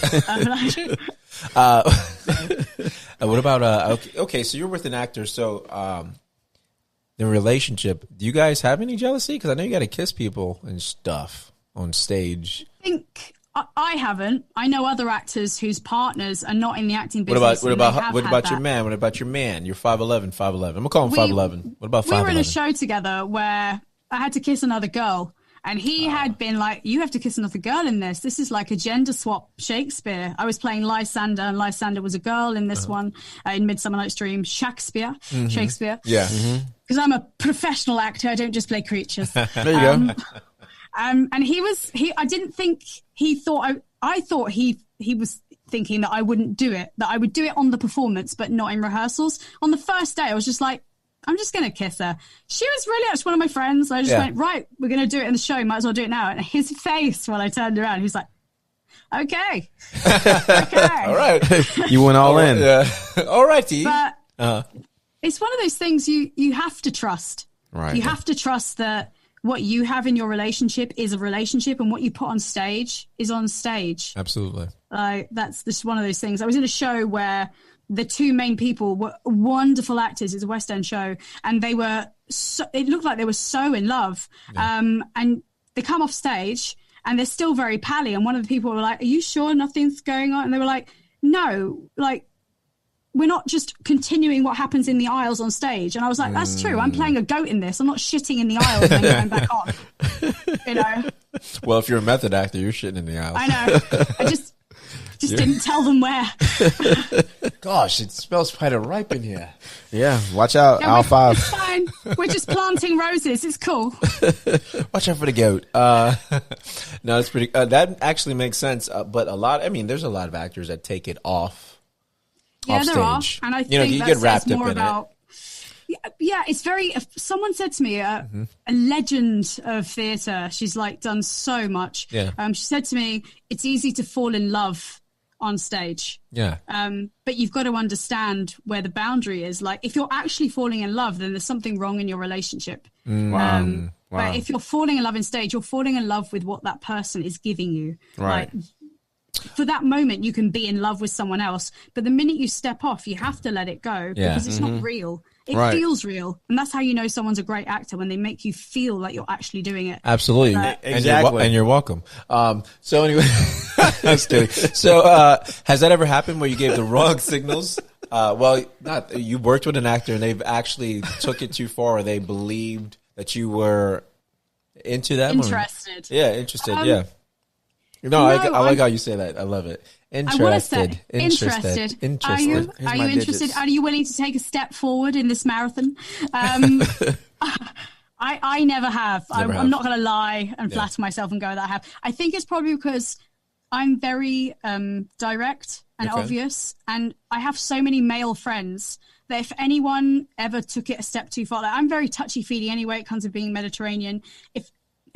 What about, okay, so you're with an actor, so the relationship, do you guys have any jealousy? Because I know you got to kiss people and stuff on stage. I think I haven't. I know other actors whose partners are not in the acting business. What about your man? What about your man? You're 5'11", 5'11". I'm going to call him 5'11". What about 5'11"? We were in a show together where I had to kiss another girl, And he had been like, you have to kiss another girl in this. This is like a gender swap Shakespeare. I was playing Lysander, and Lysander was a girl in this one, in Midsummer Night's Dream. Shakespeare. Yeah. Because I'm a professional actor. I don't just play creatures. There you go. And I didn't think he thought, I thought he was thinking that I wouldn't do it, that I would do it on the performance, but not in rehearsals. On the first day, I was just like, I'm just going to kiss her. She was really actually one of my friends. I just went, right, we're going to do it in the show. Might as well do it now. And his face when I turned around, he was like, okay. Okay. All right. You went all in. Yeah. All righty. But it's one of those things you have to trust. Right. You have to trust that what you have in your relationship is a relationship, and what you put on stage is on stage. Absolutely. That's just one of those things. I was in a show where the two main people were wonderful actors. It's a West End show, and they were it looked like they were so in love. And they come off stage and they're still very pally. And one of the people were like, are you sure nothing's going on? And they were like, no, like, we're not just continuing what happens in the aisles on stage. And I was like, that's true. I'm playing a goat in this. I'm not shitting in the aisles and then going back on. You know? Well, if you're a method actor, you're shitting in the aisles. I know. I just didn't tell them where. Gosh, it smells kind of ripe in here. Yeah, watch out, Yeah, aisle 5. It's fine. We're just planting roses. It's cool. Watch out for the goat. No, it's pretty. That actually makes sense. But there's a lot of actors that take it off. Yeah, Off there are. stage. And I You think get that wrapped says up more in about. Yeah, it's very. Someone said to me, a legend of theatre. She's like done so much. Yeah. She said to me, it's easy to fall in love on stage. Yeah. But you've got to understand where the boundary is. Like, if you're actually falling in love, then there's something wrong in your relationship. Wow. But if you're falling in love in stage, you're falling in love with what that person is giving you. Right. Like, for that moment, you can be in love with someone else. But the minute you step off, you have to let it go because it's not real. It feels real. And that's how you know someone's a great actor, when they make you feel like you're actually doing it. Absolutely. Exactly. And you're welcome. So anyway, that's kidding. So, has that ever happened where you gave the wrong signals? You worked with an actor and they've actually took it too far, or they believed that you were into that. Interested. Interested. Yeah. No, I like how you say that. I love it. Interested. I want to say, interested. Are you interested? digits. Are you willing to take a step forward in this marathon? I never have. I'm not going to lie and flatter myself and go that I have. I think it's probably because I'm very direct and obvious, and I have so many male friends that if anyone ever took it a step too far, like, I'm very touchy-feely anyway. It comes with being Mediterranean. If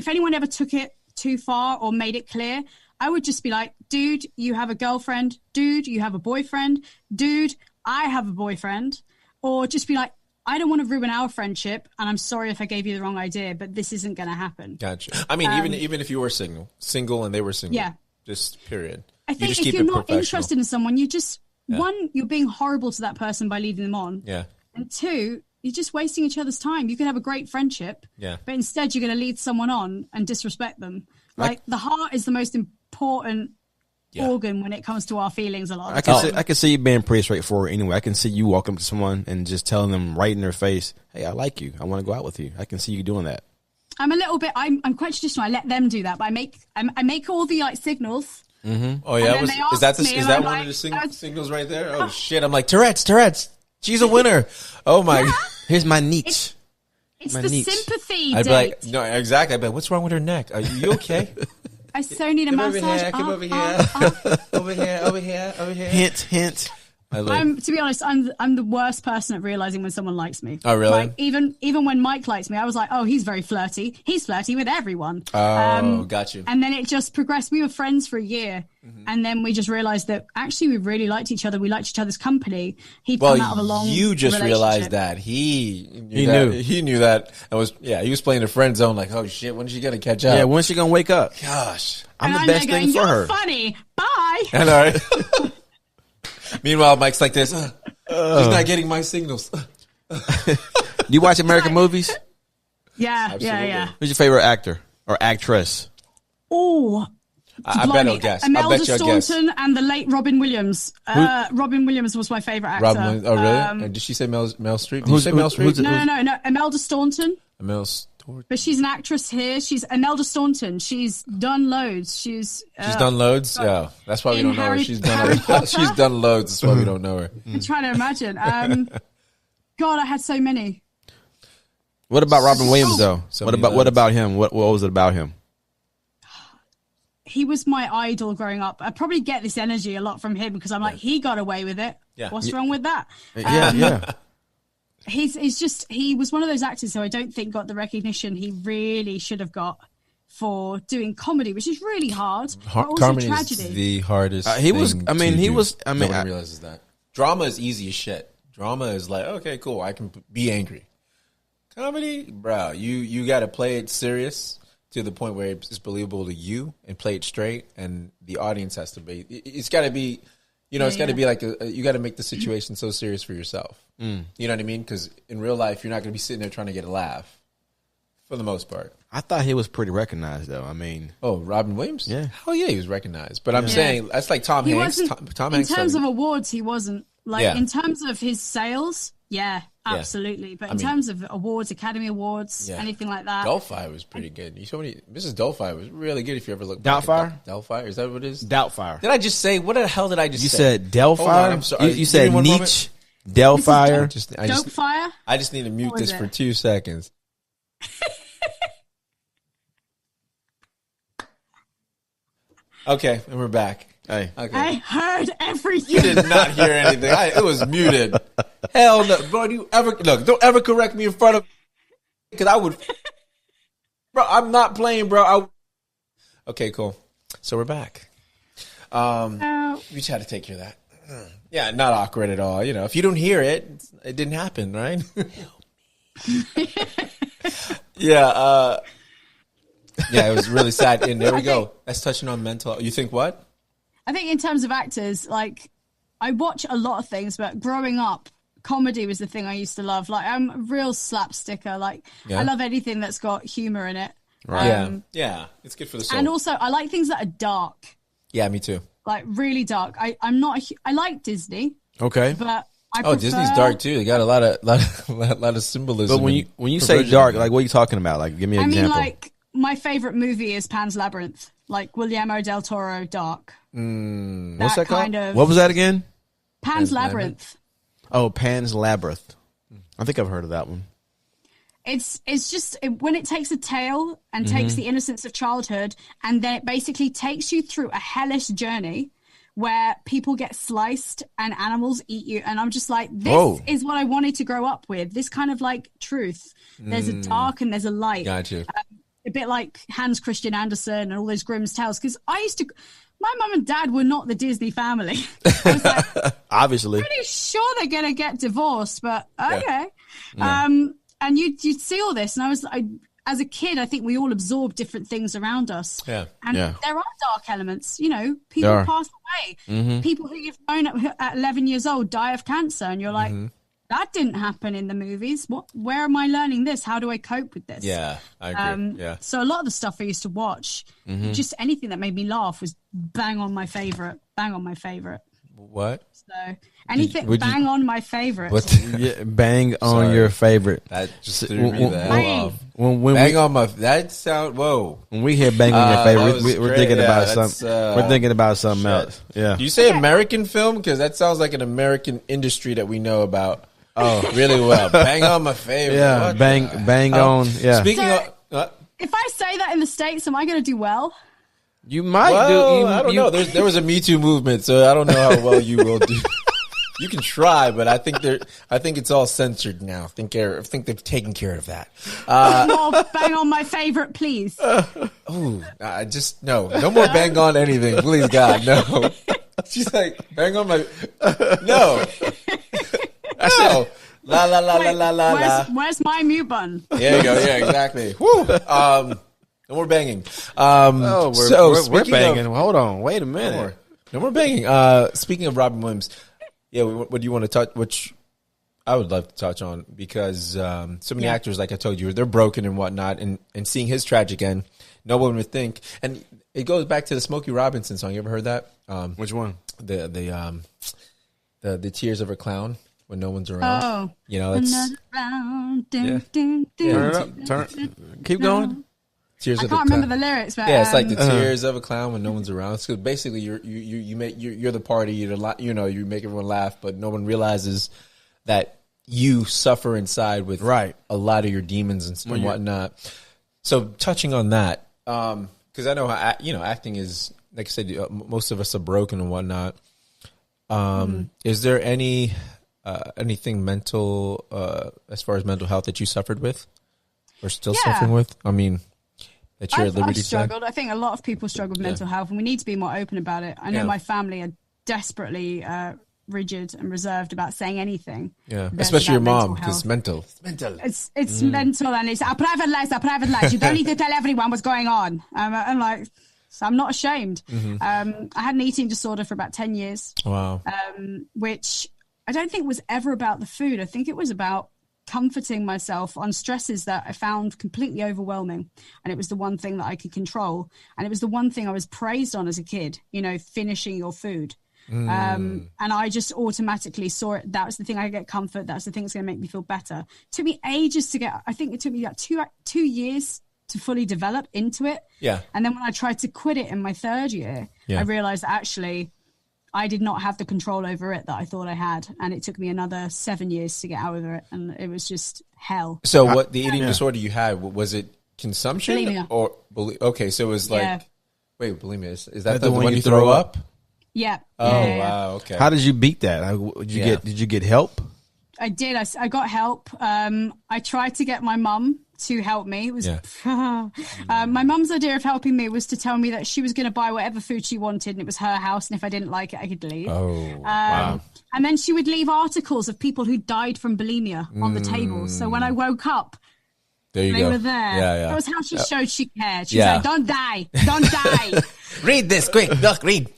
anyone ever took it too far or made it clear, I would just be like, dude, you have a girlfriend. Dude, you have a boyfriend. Dude, I have a boyfriend. Or just be like, I don't want to ruin our friendship, and I'm sorry if I gave you the wrong idea, but this isn't going to happen. Gotcha. I mean, even if you were single and they were single, just period. I think if you're not interested in someone, you just, one, you're being horrible to that person by leading them on. Yeah. And two, you're just wasting each other's time. You could have a great friendship, but instead you're going to lead someone on and disrespect them. Like, the heart is the most important organ when it comes to our feelings a lot. I can see you being pretty straightforward anyway. I can see you walking up to someone and just telling them right in their face, hey, I like you. I want to go out with you. I can see you doing that. I'm a little bit, I'm quite traditional. I let them do that, but I make all the like signals. Mm-hmm. Oh yeah, is that one of the signals right there? Oh shit! I'm like, Tourette's. She's a winner. Oh my! Yeah. Here's my niche. It's the sympathy I'd be date. like, no, exactly. I'd be like, what's wrong with her neck? Are you okay? I so need a massage. Come over here. Over here. Hint. To be honest, I'm the worst person at realizing when someone likes me. Oh, really? Like, even when Mike likes me, I was like, oh, he's very flirty. He's flirty with everyone. Oh, got you. And then it just progressed. We were friends for a year, and then we just realized that actually we really liked each other. We liked each other's company. He'd come out of a long you just realized that he knew that. He was playing the friend zone. Like, oh shit, when is she gonna catch up? Yeah, when's she gonna wake up? Gosh, I'm the best thing for her. You're funny. Bye. I know, right? Meanwhile, Mike's like this. He's not getting my signals. You watch American movies? Yeah. Who's your favorite actor or actress? Oh, I bet I'll guess. Imelda Staunton and the late Robin Williams. Robin Williams was my favorite actor. Oh, really? Did she say Mel Streep? Did you say Mel Streep? No. Imelda Staunton. But she's an actress here. She's Imelda Staunton. She's done loads. She's done loads. Yeah, that's why we don't know her. She's done loads. That's why we don't know her. I'm trying to imagine. God, I had so many. What about Robin Williams though? What about him? What was it about him? He was my idol growing up. I probably get this energy a lot from him because I'm like, he got away with it. Yeah. What's wrong with that? Yeah. He was one of those actors who I don't think got the recognition he really should have got for doing comedy, which is really hard. But also Comedy tragedy. is the hardest. He was. Nobody realizes that. Drama is easy as shit. Drama is like, okay, cool. I can be angry. Comedy, bro, you got to play it serious to the point where it's believable to you and play it straight, and the audience has to be. It's got to be, it's got to be like you got to make the situation so serious for yourself. You know what I mean? Because in real life, you're not going to be sitting there trying to get a laugh, for the most part. I thought he was pretty recognized, though. I mean, Robin Williams? Yeah, hell yeah, he was recognized. But I'm saying that's like Tom Hanks. Tom Hanks. In terms of awards, he wasn't. In terms of his sales, absolutely. But in terms of awards, Academy Awards, anything like that, Doubtfire was pretty good. You told me Mrs. Doubtfire was really good. If you ever look, Doubtfire, Doubtfire, is that what it is? Doubtfire. Did I just say? What the hell did I just say? You said Delphire. I'm sorry. You said Nietzsche. Delphire. Dopefire. I just need to mute this for 2 seconds. Okay, and we're back. Hey. Okay. I heard everything. You did not hear anything. It was muted. Hell no, bro. Don't ever correct me in front of, because I would, bro. I'm not playing, bro. Okay, cool. So we're back. We just had to take care of that. Yeah, not awkward at all. If you don't hear it, it didn't happen, right? Yeah. Yeah, it was really sad. And there we go. That's touching on mental. You think what? I think in terms of actors, I watch a lot of things, but growing up, comedy was the thing I used to love. I'm a real slapsticker. I love anything that's got humor in it. Right. Yeah. It's good for the soul. And also, I like things that are dark. Yeah, me too. Really dark. I like Disney. Okay. But I prefer... Disney's dark too. They got a lot of symbolism. But when you say dark, what are you talking about? Give me an example. My favorite movie is Pan's Labyrinth. Guillermo del Toro, dark. What's that called? What was that again? Pan's Labyrinth. Oh, Pan's Labyrinth. I think I've heard of that one. It's just when it takes a tale and takes the innocence of childhood, and then it basically takes you through a hellish journey where people get sliced and animals eat you. And I'm just like, this is what I wanted to grow up with. This kind of truth. There's a dark and there's a light. Gotcha. A bit like Hans Christian Andersen and all those Grimm's tales. Because my mum and dad were not the Disney family. I was obviously. Pretty sure they're going to get divorced, but okay. Yeah. And you'd see all this. And as a kid, I think we all absorb different things around us. Yeah. And there are dark elements. People pass away. People who you've known at 11 years old die of cancer. And you're like, that didn't happen in the movies. Where am I learning this? How do I cope with this? Yeah, I agree. So a lot of the stuff I used to watch, just anything that made me laugh was bang on my favorite. What? So anything on my favorite. Bang on your favorite. That just threw me the hell off. Bang on my. That sound. Whoa. When we hear bang on your favorite, we're thinking about something. We're thinking about something else. Yeah. Do you say American film? Because that sounds like an American industry that we know about. Oh, really well. Bang on my favorite. Yeah. Bang on. Yeah. Speaking of. If I say that in the States, am I going to do well? You might do. I don't know. There was a Me Too movement, so I don't know how well you will do. You can try, but I think it's all censored now. I think they've taken care of that. More bang on my favorite, please. Just no more bang on anything, please, God, no. She's like bang on my no. No. La la la la la la la. Where's my mute button? There you go. Yeah, exactly. Woo. No more banging. We're banging. Hold on. Wait a minute. No more banging. Speaking of Robin Williams, what do you want to touch? Which I would love to touch on because so many actors, like I told you, they're broken and whatnot, and seeing his tragic end, no one would think. And it goes back to the Smokey Robinson song. You ever heard that? Which one? The Tears of a Clown. when no one's around. Oh, You know, it's another round. Dun, Yeah. dun, dun, Turn it dun, up. Keep going. tears I of can't a remember clown. the lyrics, but Yeah, it's like the tears of a clown when no one's around. So basically, you're the party. You make everyone laugh, but no one realizes that you suffer inside with Right. a lot of your demons and whatnot. So touching on that, because I know acting is, like I said, most of us are broken and whatnot. Is there anything mental, as far as mental health, that you suffered with or still suffering with? I mean, that you're at liberty I've to say? struggled. I think a lot of people struggle with mental health, and we need to be more open about it. I know my family are desperately rigid and reserved about saying anything. Yeah, that's especially your about mom, because mental. It's mental, and it's a private life. You don't need to tell everyone what's going on. I'm like, so I'm not ashamed. I had an eating disorder for about 10 years. Wow. Which I don't think was ever about the food. I think it was about comforting myself on stresses that I found completely overwhelming. And it was the one thing that I could control. And it was the one thing I was praised on as a kid, finishing your food. And I just automatically saw it. That was the thing I get comfort. That's the thing that's going to make me feel better. It took me ages to I think it took me like two years to fully develop into it. Yeah. And then when I tried to quit it in my third year, I realized actually I did not have the control over it that I thought I had. And it took me another 7 years to get out of it. And it was just hell. So what the eating disorder you had, was it consumption? Bulimia. Or okay, so it was like, wait, bulimia, is that the the one one you you throw up? Yeah. Oh, Yeah. wow, okay. How did you beat that? Did you get help? I did. I got help. I tried to get my mum to help me. It was my mum's idea of helping me was to tell me that she was going to buy whatever food she wanted, and it was her house, and if I didn't like it, I could leave. Oh, wow. And then she would leave articles of people who died from bulimia on the table. So when I woke up, There you they go. were there. Yeah. That was how she showed she cared. She was like, "Don't die, don't die." Read this quick. Look, read.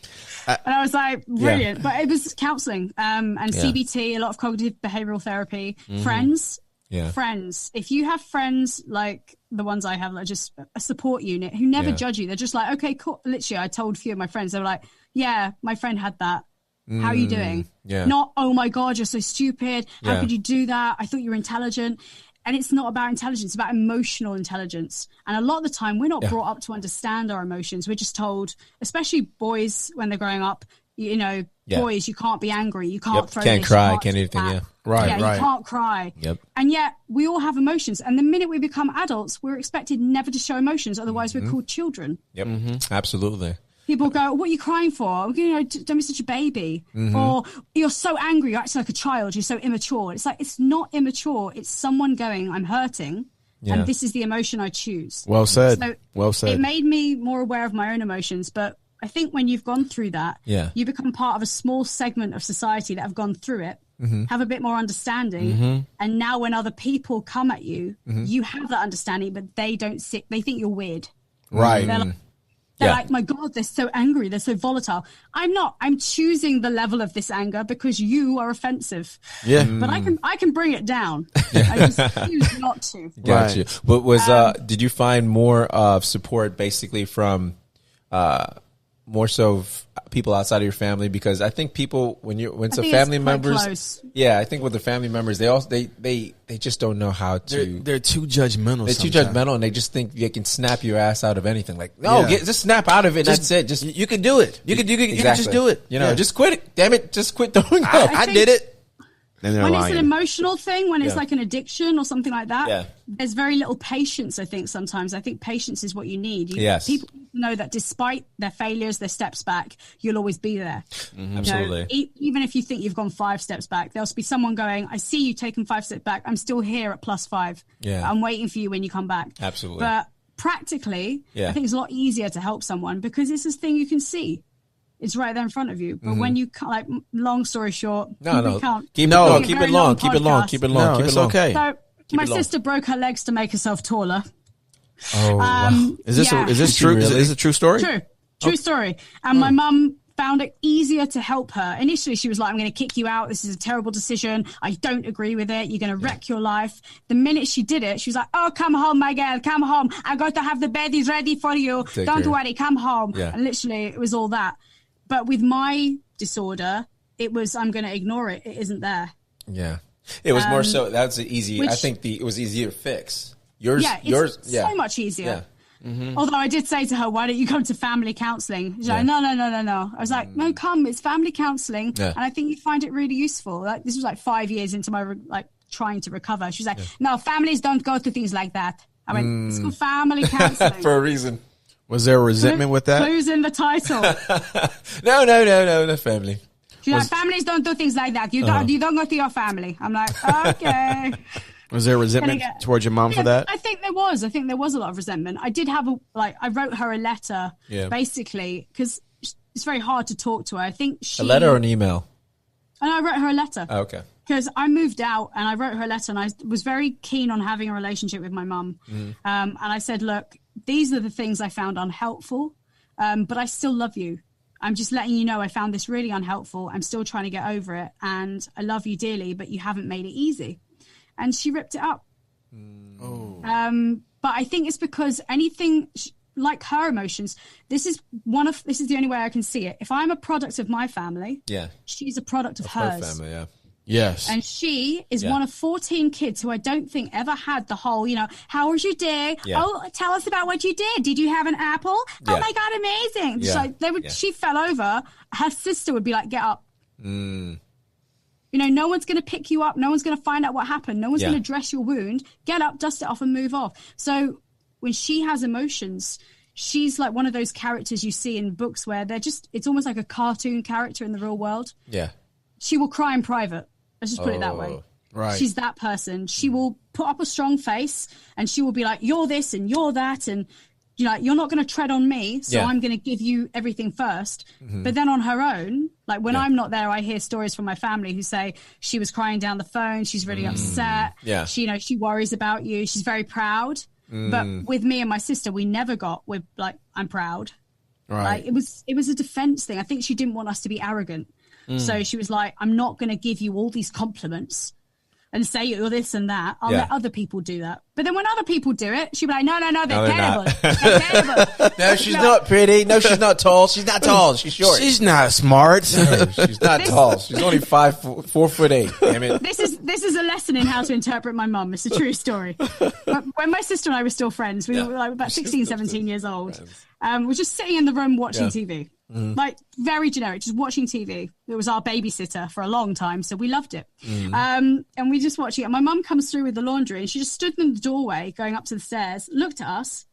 And I was like, brilliant. But it was counseling and CBT, a lot of cognitive behavioral therapy, friends. Yeah. Friends. If you have friends like the ones I have, like just a support unit who never judge you, they're just like, okay, cool. Literally, I told a few of my friends, they were like, yeah, my friend had that. How are you doing? Yeah. Not, oh my God, you're so stupid. How could you do that? I thought you were intelligent. And it's not about intelligence, it's about emotional intelligence. And a lot of the time, we're not brought up to understand our emotions. We're just told, especially boys when they're growing up, boys, you can't be angry. You can't throw can't this, cry, you can't do anything, that. Right. You can't cry. Yep. And yet we all have emotions. And the minute we become adults, we're expected never to show emotions. Otherwise, we're called children. Yep. Absolutely. People go, what are you crying for? Don't be such a baby. Or you're so angry, you're acting like a child, you're so immature. It's like, it's not immature. It's someone going, I'm hurting. And this is the emotion I choose. Well said. So well said. It made me more aware of my own emotions. But I think when you've gone through that, you become part of a small segment of society that have gone through it, have a bit more understanding. And now when other people come at you, you have that understanding, but they don't they think you're weird. Right. They're like, my God, they're so angry. They're so volatile. I'm not. I'm choosing the level of this anger because you are offensive. Yeah. But I can bring it down. I just choose not to. Got you. But did you find more of support basically from more so of people outside of your family? Because I think people when some family members, I think with the family members, they just don't know how to. They're too judgmental. They're too judgmental, and they just think they can snap your ass out of anything. Like, no, just snap out of it. That's it. Just you can do it. You can just do it. Just quit it. Damn it, just quit throwing up. I did it. When it's an emotional thing, when it's like an addiction or something like that, there's very little patience, I think, sometimes. I think patience is what you need. People know that despite their failures, their steps back, you'll always be there. Absolutely. Even if you think you've gone 5 steps back, there'll be someone going, I see you taking 5 steps back. I'm still here at +5. I'm waiting for you when you come back. Absolutely. But practically, I think it's a lot easier to help someone because it's this thing you can see. It's right there in front of you. But when you can't, long story short, we can't. Keep it long. It's okay. So my sister broke her legs to make herself taller. Oh, wow. Is this true? Really? Is this a true story? True story. And my mum found it easier to help her. Initially, she was like, I'm going to kick you out. This is a terrible decision. I don't agree with it. You're going to wreck your life. The minute she did it, she was like, oh, come home, my girl. Come home. I'm going to have the beddies ready for you. Don't worry. Come home. Yeah. And literally, it was all that. But with my disorder, it was, I'm going to ignore it. It isn't there. Yeah. It was more so, that's easy. I think it was easier to fix. Yours, so much easier. Yeah. Although I did say to her, why don't you come to family counselling? She's like, no. I was like, no, come. It's family counselling. Yeah. And I think you'd find it really useful. Like, this was like 5 years into my trying to recover. She's like, no, families don't go through things like that. I went, it's called family counselling. For a reason. Was there a resentment with that? Clues in the title. No, family. She's like, families don't do things like that. You don't go to your family. I'm like, okay. Was there resentment towards your mom for that? I think there was. I think there was a lot of resentment. I did have I wrote her a letter, basically, because it's very hard to talk to her. I think a letter or an email? And I wrote her a letter. Oh, okay. Because I moved out and I wrote her a letter and I was very keen on having a relationship with my mum. And I said, look, these are the things I found unhelpful, but I still love you. I'm just letting you know I found this really unhelpful. I'm still trying to get over it. And I love you dearly, but you haven't made it easy. And she ripped it up. But I think it's because anything like her emotions, this is the only way I can see it. If I'm a product of my family, she's a product of hers. Her family, Yes. And she is one of 14 kids who I don't think ever had the whole, how was your day? Yeah. Oh, tell us about what you did. Did you have an apple? Yeah. Oh my God, amazing. Yeah. She fell over. Her sister would be like, get up. No one's going to pick you up. No one's going to find out what happened. No one's going to dress your wound. Get up, dust it off and move off. So when she has emotions, she's like one of those characters you see in books where it's almost like a cartoon character in the real world. Yeah. She will cry in private. Let's just put it that way. Right. She's that person. She will put up a strong face and she will be like, you're this and you're that. And you're not going to tread on me. So I'm going to give you everything first. But then on her own, like when I'm not there, I hear stories from my family who say she was crying down the phone. She's really upset. Yeah. She worries about you. She's very proud. But with me and my sister, we never got with I'm proud. Right. Like, it was a defense thing. I think she didn't want us to be arrogant. So she was like, I'm not going to give you all these compliments and say you're this and that. I'll let other people do that. But then when other people do it, she'd be like, no, they're terrible. They're terrible. No, she's not pretty. No, she's not tall. She's not tall. She's short. She's not smart. No, she's not tall. She's only 4'8". Damn it. This is a lesson in how to interpret my mum. It's a true story. When my sister and I were still friends, we were like about 16, 17 years old. We're just sitting in the room watching TV. Like very generic, just watching TV. It was our babysitter for a long time, so we loved it. And we just watching it. And my mum comes through with the laundry, and she just stood in the doorway, going up to the stairs, looked at us,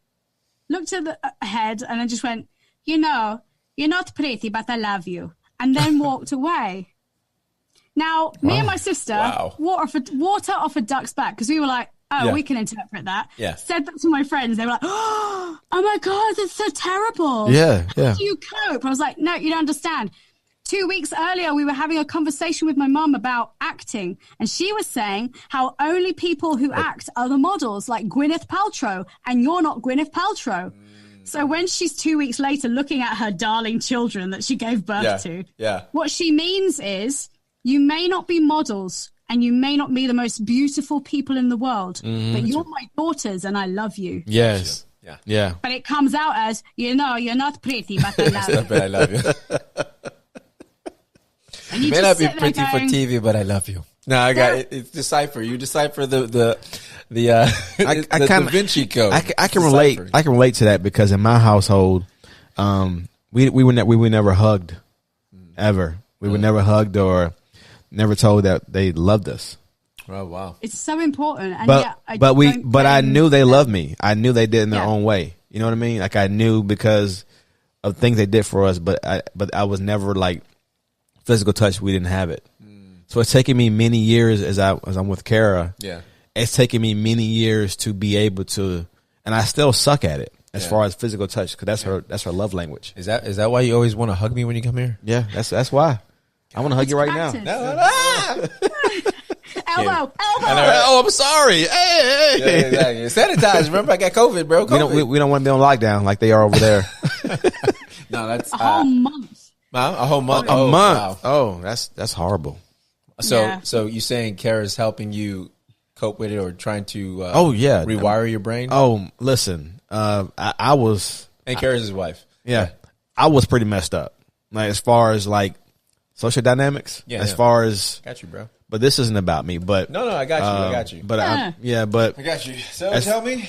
looked at the head, and then just went, you're not pretty, but I love you, and then walked away. Now, me and my sister water off a duck's back because we were like, we can interpret that. Yeah. Said that to my friends. They were like, oh my God, that's so terrible. Yeah. How do you cope? I was like, no, you don't understand. 2 weeks earlier, we were having a conversation with my mum about acting. And she was saying how only people who act are the models, like Gwyneth Paltrow. And you're not Gwyneth Paltrow. So when she's 2 weeks later looking at her darling children that she gave birth to, what she means is you may not be models, and you may not be the most beautiful people in the world, but you're my daughters and I love you. Yes. Yeah. But it comes out as, you're not pretty, but I love you. But I love you. You may not be pretty for TV, but I love you. No, I got it. It's decipher. You decipher the Da Vinci Code. I can relate. I can relate to that because in my household, we were never hugged, ever. We were never hugged or never told that they loved us. Oh wow! It's so important. And but I knew they loved me. I knew they did in their own way. You know what I mean? Like I knew because of things they did for us. But I was never like physical touch. We didn't have it. So it's taken me many years as I'm with Kara. Yeah, it's taken me many years to be able to, and I still suck at it as far as physical touch because that's her love language. Is that why you always want to hug me when you come here? Yeah, that's why. I want to hug you right now. Elbow. Oh, I'm sorry. Hey. Yeah, exactly. Sanitize. Remember, I got COVID, bro. We don't want to be on lockdown like they are over there. No, that's a whole month. A whole month. A month. Wow. Oh, that's horrible. So you saying Kara's helping you cope with it or trying to rewire your brain? Oh, listen. I was, and Kara's his wife. Yeah, I was pretty messed up. Like as far as like social dynamics. As far as got you, bro. But this isn't about me. But No, I got you. I got you. But I got you. So tell me.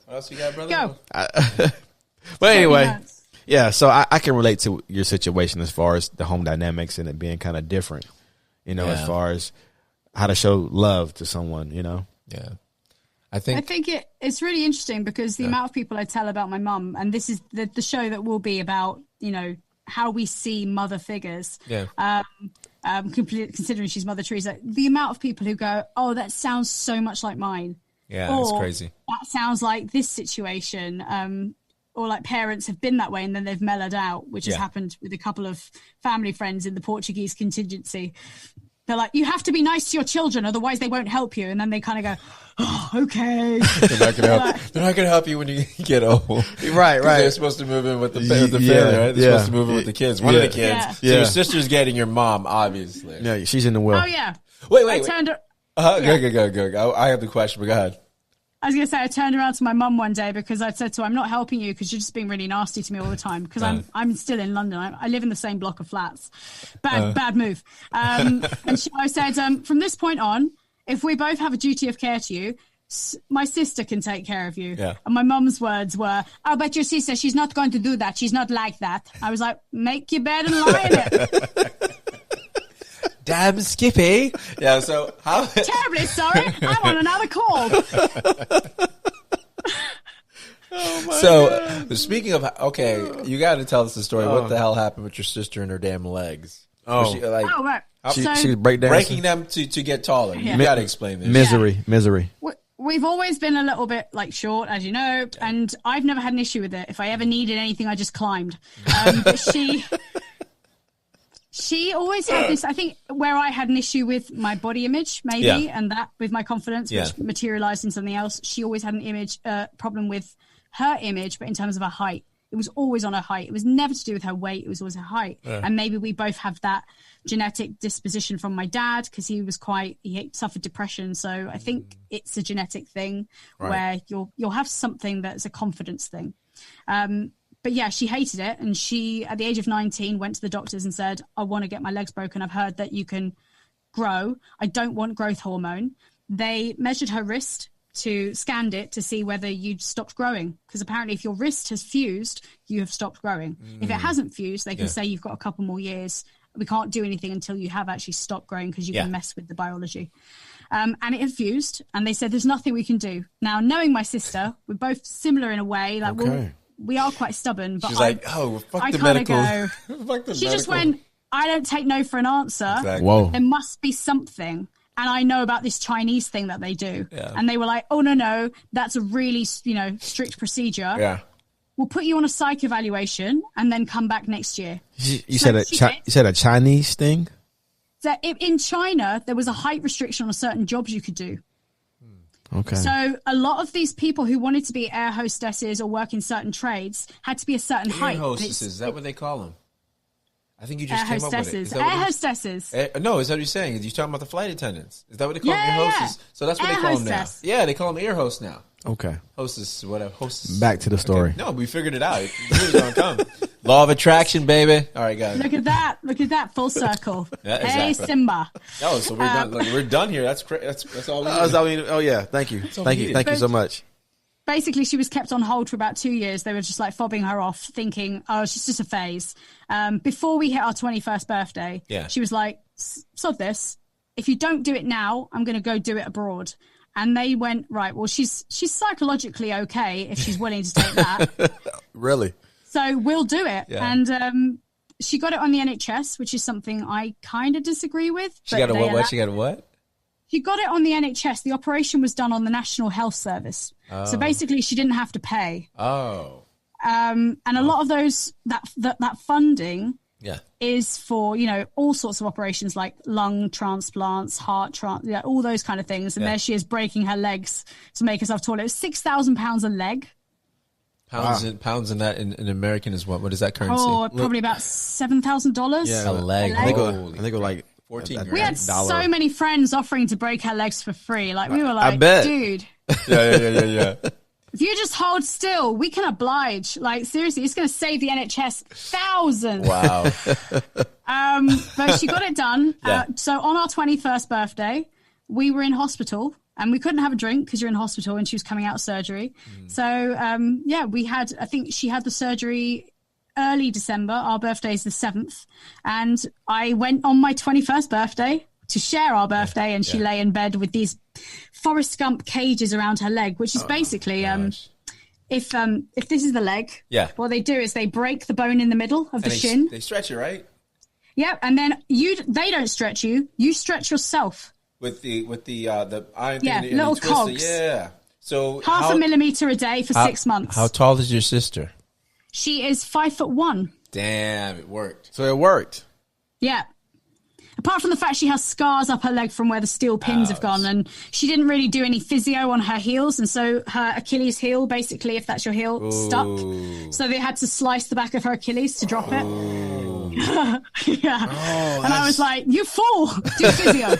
What else you got, brother? Go. But anyway, yeah. So I can relate to your situation as far as the home dynamics and it being kind of different. You know, as far as how to show love to someone. You know. Yeah. I think it's really interesting because the amount of people I tell about my mum, and this is the show that will be about, you know, how we see mother figures. Yeah. Considering she's Mother Teresa, the amount of people who go, "Oh, that sounds so much like mine." Yeah, that's crazy. That sounds like this situation. Or like parents have been that way and then they've mellowed out, which has happened with a couple of family friends in the Portuguese contingency. They're like, you have to be nice to your children, otherwise they won't help you. And then they kind of go, oh, okay. They're not going to help you when you get old. Right. They're supposed to move in with the family, right? They're supposed to move in with the kids. One of the kids. Yeah. So your sister's getting your mom, obviously. Yeah, she's in the will. Oh, yeah. Wait. Go. I have the question, but go ahead. I was going to say, I turned around to my mum one day because I said to her, I'm not helping you because you're just being really nasty to me all the time because I'm still in London. I live in the same block of flats. Bad move. I said, from this point on, if we both have a duty of care to you, my sister can take care of you. Yeah. And my mum's words were, oh, but your sister, she's not going to do that. She's not like that. I was like, make your bed and lie in it. Damn Skippy. Yeah, so how terribly sorry. I'm on another call. God. Speaking of, you got to tell us the story. What the hell happened with your sister and her damn legs? Right. She was breaking them to get taller. You got to explain this. Misery. We've always been a little bit like short, as you know, and I've never had an issue with it. If I ever needed anything, I just climbed. But she always had this, I think, where I had an issue with my body image, maybe, and that with my confidence, which materialized in something else. She always had an problem with her image, but in terms of her height. It was always on her height. It was never to do with her weight. It was always her height. Yeah. And maybe we both have that genetic disposition from my dad because he suffered depression. So I think it's a genetic thing where you'll have something that's a confidence thing. But yeah, she hated it. And she, at the age of 19, went to the doctors and said, I want to get my legs broken. I've heard that you can grow. I don't want growth hormone. They measured her wrist, scanned it to see whether you'd stopped growing. Because apparently if your wrist has fused, you have stopped growing. If it hasn't fused, they can say you've got a couple more years. We can't do anything until you have actually stopped growing because you can mess with the biology. And it had fused. And they said, there's nothing we can do. Now, knowing my sister, we're both similar in a way. Like, we are quite stubborn. But she's like, fuck the medical. Fuck the she just went, I don't take no for an answer. Exactly. Whoa. There must be something. And I know about this Chinese thing that they do. Yeah. And they were like, oh, no, that's a really, strict procedure. Yeah. We'll put you on a psych evaluation and then come back next year. You said a Chinese thing? So in China, there was a height restriction on certain jobs you could do. Okay. So a lot of these people who wanted to be air hostesses or work in certain trades had to be a certain height. Air hostesses, is that what they call them? I think you just came up with it. Air hostesses. No, is that what you're saying? You're talking about the flight attendants. Is that what they call them? Air hostesses? So that's what they call them now. Yeah, they call them air hosts now. Okay. Hostess, whatever. Hostess. Back to the story. Okay. No, we figured it out. It was going to come. Law of attraction, baby. All right, guys. Look at that. Full circle. Yeah, exactly. Hey, Simba. Oh, so we're done. Look, we're done here. That's all we need. Oh, yeah. Thank you. Thank you so much. Basically, she was kept on hold for about 2 years. They were just like fobbing her off, thinking, oh, she's just a phase. Before we hit our 21st birthday, she was like, sod this. If you don't do it now, I'm going to go do it abroad. And they went, right, well, she's psychologically okay if she's willing to take that. Really? So we'll do it. Yeah. And she got it on the NHS, which is something I kind of disagree with. She got a what? She got a what? She got it on the NHS. The operation was done on the National Health Service. Oh. So basically she didn't have to pay. Oh. And a lot of those, that funding is for, all sorts of operations like lung transplants, heart all those kind of things. And there she is breaking her legs to make herself taller. It was £6,000 a leg. Pounds in that in American is what? What is that currency? Oh, probably about $7,000. Yeah, a leg. I think like 14 grand. We had so many friends offering to break her legs for free. Like we were like, I bet. dude. Yeah. if you just hold still, we can oblige. Like, seriously, it's going to save the NHS thousands. Wow. But she got it done. Yeah. So on our 21st birthday, we were in hospital and we couldn't have a drink because you're in hospital and she was coming out of surgery. So, I think she had the surgery early December. Our birthday is the 7th. And I went on my 21st birthday to share our birthday, and she lay in bed with these Forrest Gump cages around her leg, which is basically if this is the leg, what they do is they break the bone in the middle of the shin. They stretch it, right? Yep, and then they don't stretch you. You stretch yourself With the iron thing. Yeah, little cogs. Yeah. So half a millimeter a day for 6 months. How tall is your sister? She is 5'1". Damn, it worked. So it worked. Yeah. Apart from the fact she has scars up her leg from where the steel pins have gone, and she didn't really do any physio on her heels, and so her Achilles heel, basically, if that's your heel, stuck. So they had to slice the back of her Achilles to drop it. And I was like, you fool, do physio.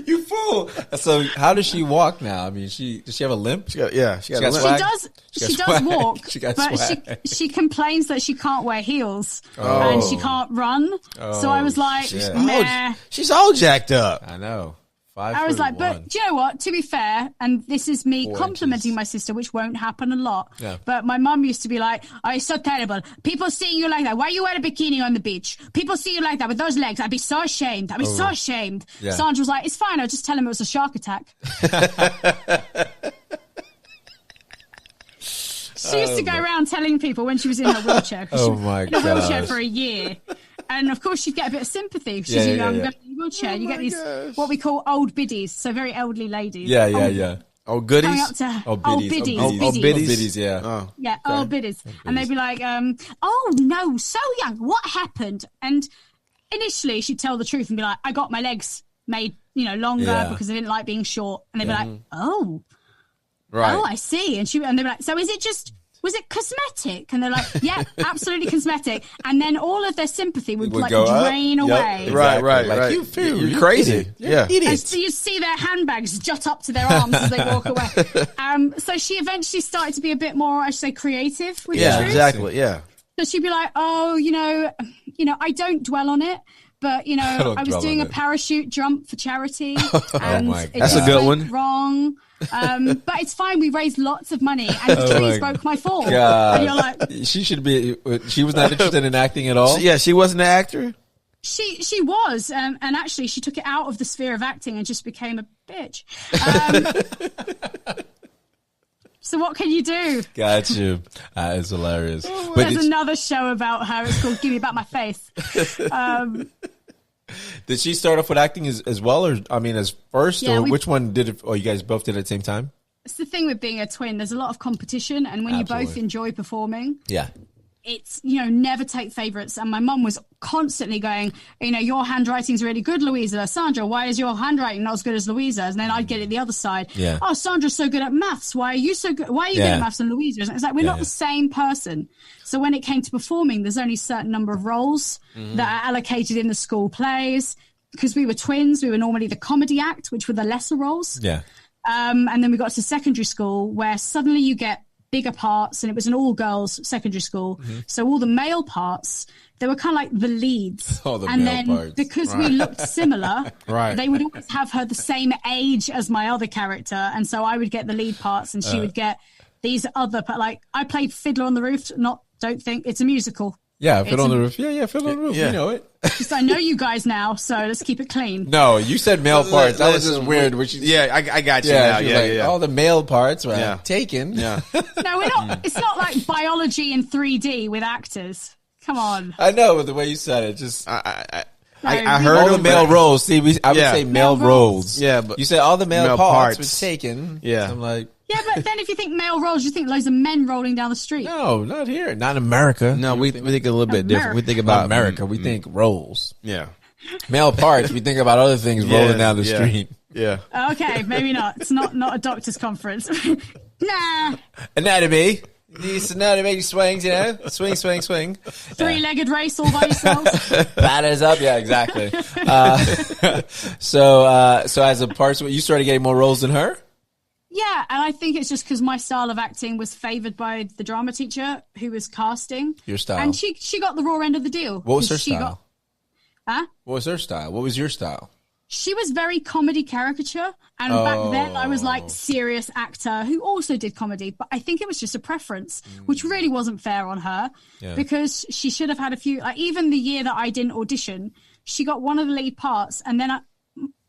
You fool. So how does she walk now? I mean, does she have a limp? She got a limp. She does walk, but she complains that she can't wear heels and she can't run. So I was like, nah. She's all jacked up. I know. I was like, but do you know what? To be fair, and this is me complimenting my sister, which won't happen a lot. Yeah. But my mum used to be like, "Oh, it's so terrible. People seeing you like that. Why you wear a bikini on the beach? People see you like that with those legs. I'd be so ashamed. So ashamed." Yeah. Sandra was like, "It's fine. I'll just tell him it was a shark attack." She used to go around telling people when she was in her wheelchair. Oh my god! In a wheelchair for a year. And of course, she'd get a bit of sympathy. She's a young girl in a wheelchair. You get these, what we call old biddies, so very elderly ladies. Yeah. Oh, goodies? Coming up to old biddies. Biddies, yeah. Oh. Yeah, okay. Old biddies. And they'd be like, oh, no, so young. What happened? And initially, she'd tell the truth and be like, I got my legs made, longer because I didn't like being short. And they'd be like, oh. Right. Oh, I see. And they'd be like, so was it cosmetic? And they're like, yeah, absolutely cosmetic. And then all of their sympathy would drain away. Yep, exactly. Right. Like, you're crazy. Yeah. And so you see their handbags jut up to their arms as they walk away. So she eventually started to be a bit more, I should say, creative with the truth. Exactly. Yeah. So she'd be like, oh, I don't dwell on it. But, I was doing a parachute jump for charity. And that's a good one. Wrong. But it's fine. We raised lots of money, and Achilles broke my fall. God. And you're like, she was not interested in acting at all. She wasn't an actor. She was, and actually, she took it out of the sphere of acting and just became a bitch. So what can you do? Got you. It's hilarious. There's another show about her. It's called "Give Me Back My Face." Did she start off with acting as well, or as first, or which one did it? Or you guys both did it at the same time? It's the thing with being a twin. There's a lot of competition, and when you both enjoy performing, it's never take favorites. And my mum was constantly going, your handwriting's really good, Louisa. Sandra, why is your handwriting not as good as Louisa's? And then I'd get it the other side. Yeah. Oh, Sandra's so good at maths. Why are you so good? Why are you good at maths and Louisa's? It's like we're not the same person. So when it came to performing, there's only a certain number of roles that are allocated in the school plays. Because we were twins, we were normally the comedy act, which were the lesser roles. Yeah. And then we got to secondary school where suddenly you get bigger parts, and it was an all-girls secondary school. So all the male parts, they were kind of like the leads. And then parts. Because we looked similar, they would always have her the same age as my other character. And so I would get the lead parts and she would get these other, I played Fiddler on the Roof, don't think it's a musical. Yeah, Fiddler on the Roof. Yeah, Fiddler on the Roof. Yeah. You know it. Just I know you guys now, so let's keep it clean. No, you said male parts. That was just weird. I got you now. Yeah. All the male parts were taken. Yeah. No, we're not. It's not like biology in 3D with actors. Come on. I know, but the way you said it, just I heard all the male roles. See, I would say male roles. Yeah, but you said all the male parts were taken. Yeah, I'm like. Yeah, but then if you think male roles, you think loads of men rolling down the street. No, not here. Not in America. No, we think a little bit different. We think about America. We think roles. Yeah. Male parts, we think about other things rolling down the street. Yeah. Okay, maybe not. It's not a doctor's conference. Nah. Anatomy. These anatomy swings, Swing. Three-legged race all by yourselves. Batters up. Yeah, exactly. So as a part, you started getting more roles than her? Yeah, and I think it's just because my style of acting was favoured by the drama teacher who was casting. Your style. And she got the raw end of the deal. What was her style? Huh? What was her style? What was your style? She was very comedy caricature. And back then I was like serious actor who also did comedy. But I think it was just a preference, which really wasn't fair on her because she should have had a few, like even the year that I didn't audition, she got one of the lead parts. And then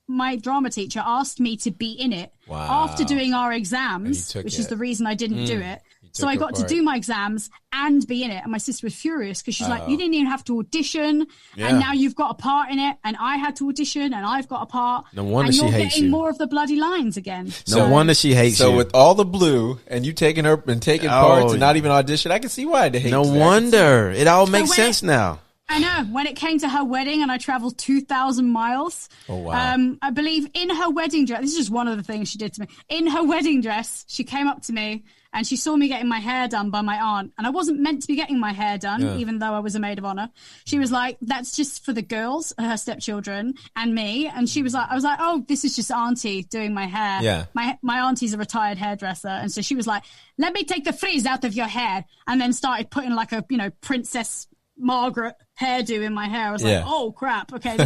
my drama teacher asked me to be in it after doing our exams, which is the reason I didn't do it. So I got to do my exams and be in it. And my sister was furious because she's like, you didn't even have to audition. Yeah. And now you've got a part in it. And I had to audition and I've got a part. No wonder she hates you. And you're getting more of the bloody lines again. No wonder she hates you. So with all the blue and you taking her and taking parts and not even audition, I can see why they hate you. No wonder. It all makes sense now. I know. When it came to her wedding and I traveled 2,000 miles, I believe in her wedding dress, this is just one of the things she did to me. In her wedding dress, she came up to me and she saw me getting my hair done by my aunt. And I wasn't meant to be getting my hair done, even though I was a maid of honor. She was like, that's just for the girls, her stepchildren, and me. And she was like, I was like, oh, this is just auntie doing my hair. Yeah. My auntie's a retired hairdresser. And so she was like, let me take the frizz out of your hair. And then started putting like a, Princess Margaret hairdo in my hair. I was like, oh crap. Okay.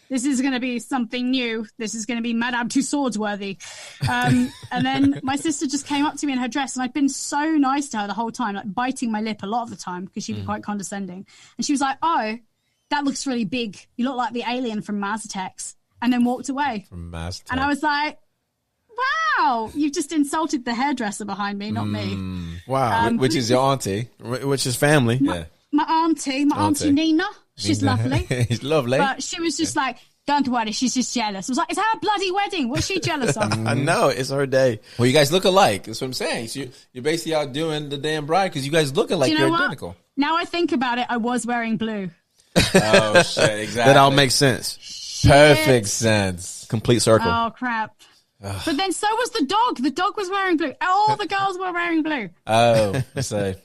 This is going to be something new. This is going to be Madame Tussauds worthy. And then my sister just came up to me in her dress and I'd been so nice to her the whole time, like biting my lip a lot of the time because she'd be quite condescending. And she was like, oh, that looks really big. You look like the alien from Mars Attacks. And then walked away. From Mars Attacks. And I was like, wow, you've just insulted the hairdresser behind me, not me. Wow. Which is your auntie. Which is family. My auntie Nina. She's lovely. She's lovely. But she was just like, don't worry, she's just jealous. I was like, it's her bloody wedding. What's she jealous of? I know, it's her day. Well, you guys look alike. That's what I'm saying. So you're basically out doing the damn bride because you guys look alike. You're identical. Now I think about it, I was wearing blue. Oh, shit, exactly. That all makes sense. Shit. Perfect sense. Complete circle. Oh, crap. But then so was the dog. The dog was wearing blue. All the girls were wearing blue. Oh, so...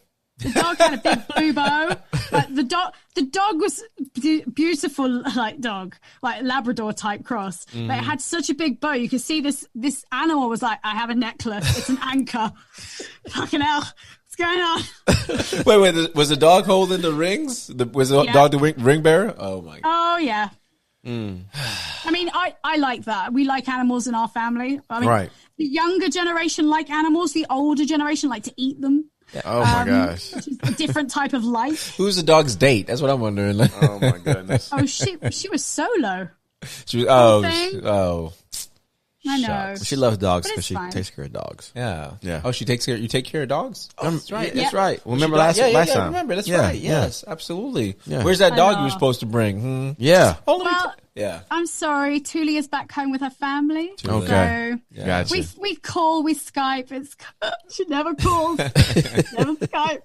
The dog had a big blue bow. But the dog was beautiful, like dog, like Labrador type cross. But it had such a big bow. You could see this animal was like, I have a necklace. It's an anchor. Fucking hell. What's going on? Wait. Was the dog holding the rings? Was the dog the ring bearer? Oh, my God. Oh, yeah. I mean, I like that. We like animals in our family. I mean, the younger generation like animals. The older generation like to eat them. Oh my gosh! Which is a different type of life. Who's the dog's date? That's what I'm wondering. Oh my goodness! Oh, she was solo. She was. I know. She loves dogs because she takes care of dogs. Yeah. Oh, she takes care. You take care of dogs? Oh, that's right. That's right. Remember last time? Yeah, remember. That's right. Yes, absolutely. Yeah. Where's that dog you were supposed to bring? Yeah. I'm sorry. Tuli is back home with her family. Okay. So gotcha. We call, we Skype. She never calls. Never Skype.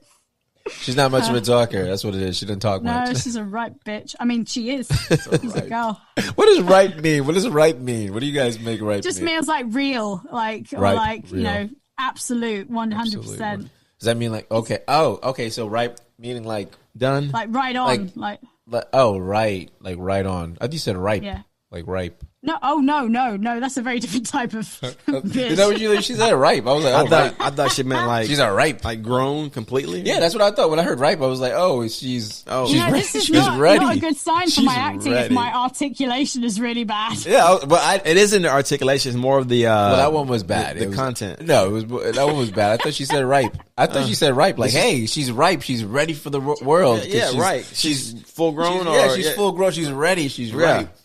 She's not much of a talker. That's what it is. She doesn't talk much. No, she's a ripe bitch. I mean, she is. She's a girl. What does ripe mean? What does ripe mean? What do you guys make ripe just mean? means like real, like, or ripe, like, real. Absolute, 100%. Does that mean like, okay. Oh, okay. So ripe meaning like done? Like right on. Like right. Like right on. I thought you said ripe. Yeah. Like ripe. No, no. That's a very different type of bitch. Is that what she said? Ripe. I was like, I thought she meant like she's a ripe, like grown completely. Yeah, that's what I thought when I heard ripe. I was like, she's this is not a good sign for my acting if my articulation is really bad. Yeah, but it isn't the articulation. It's more of the. Well, that one was bad. The content. No, that one was bad. I thought she said ripe. I thought she said ripe. Like, hey, she's ripe. She's ready for the world. Yeah, right. She's full grown. She's full grown. She's ready. She's ripe.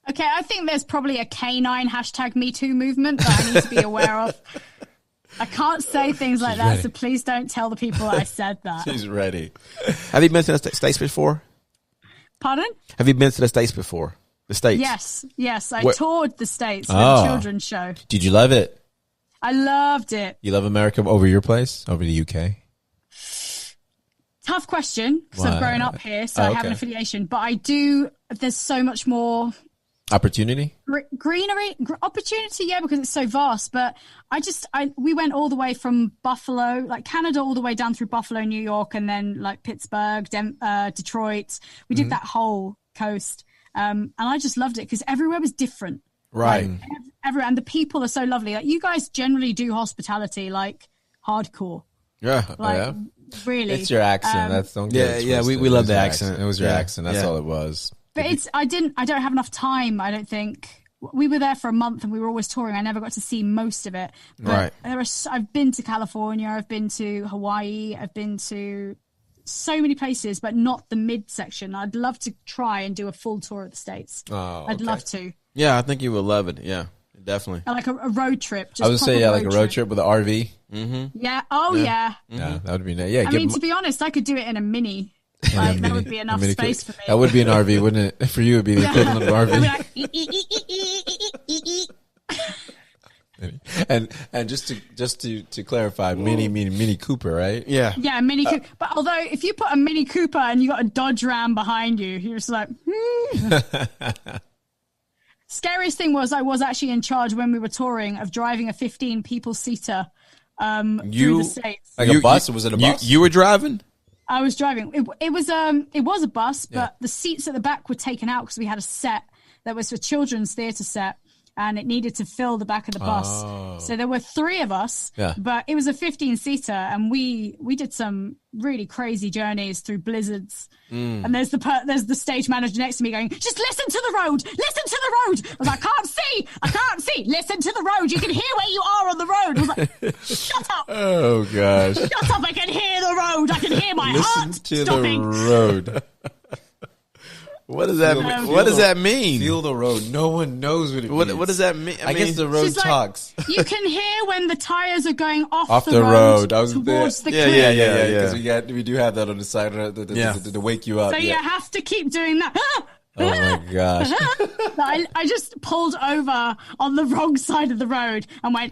Okay, I think there's probably a canine #MeToo movement that I need to be aware of. I can't say things like that, so please don't tell the people I said that. She's ready. Have you been to the States before? Pardon? Have you been to the States before? The States? Yes. I toured the States with a children's show. Did you love it? I loved it. You love America over your place? Over the UK? Tough question, because I've grown up here, so I have an affiliation. But I do, there's so much more... Opportunity? Greenery, opportunity, yeah, because it's so vast. But we went all the way from Buffalo, like Canada, all the way down through Buffalo, New York, and then like Pittsburgh, Detroit. We did that whole coast. And I just loved it because everywhere was different. Right. Like, everywhere. And the people are so lovely. Like, you guys generally do hospitality like hardcore. Yeah. Like, really. It's your accent. That's don't get it Yeah, twisted. we It love was the your accent. It was your accent. That's all it was. But I don't have enough time, I don't think. We were there for a month and we were always touring. I never got to see most of it. But I've been to California, I've been to Hawaii, I've been to so many places, but not the mid section. I'd love to try and do a full tour of the States. I'd love to. Yeah, I think you would love it. Yeah, definitely. Like a road trip. I would say, like a road trip with an RV. Mm-hmm. Yeah. Oh, yeah. Yeah, that would be nice. Yeah, I mean, to be honest, I could do it in a mini. Like, that would be enough space for me. That would be an RV, wouldn't it? For you, it would be the equivalent of an RV. And just to clarify, mini meaning Mini Cooper, right? Yeah. Yeah, Mini Cooper. But although if you put a Mini Cooper and you got a Dodge Ram behind you, you're just like, Scariest thing was I was actually in charge when we were touring of driving a 15-people seater through the States. Like a bus? Or was it a bus? You were driving? I was driving. It was a bus, but the seats at the back were taken out because we had a set that was for children's theatre set, and it needed to fill the back of the bus. So there were 3 of us, but it was a 15-seater, and we did some really crazy journeys through blizzards. And there's the stage manager next to me going, "Just listen to the road, listen to the road." I was like, I can't see. Listen to the road. You can hear where you are on the road. I was like, shut up. Oh gosh. Shut up. I can hear the road. I can hear my heart Listen to stopping. the road. What does that mean? What does that mean? Feel the road. No one knows what it means. What does that mean? I guess the road She's like, talks. You can hear when the tires are going off the road. I was towards the there. cliff. Yeah. Because we do have that on the side to wake you up. So you have to keep doing that. Oh my gosh. I just pulled over on the wrong side of the road and went,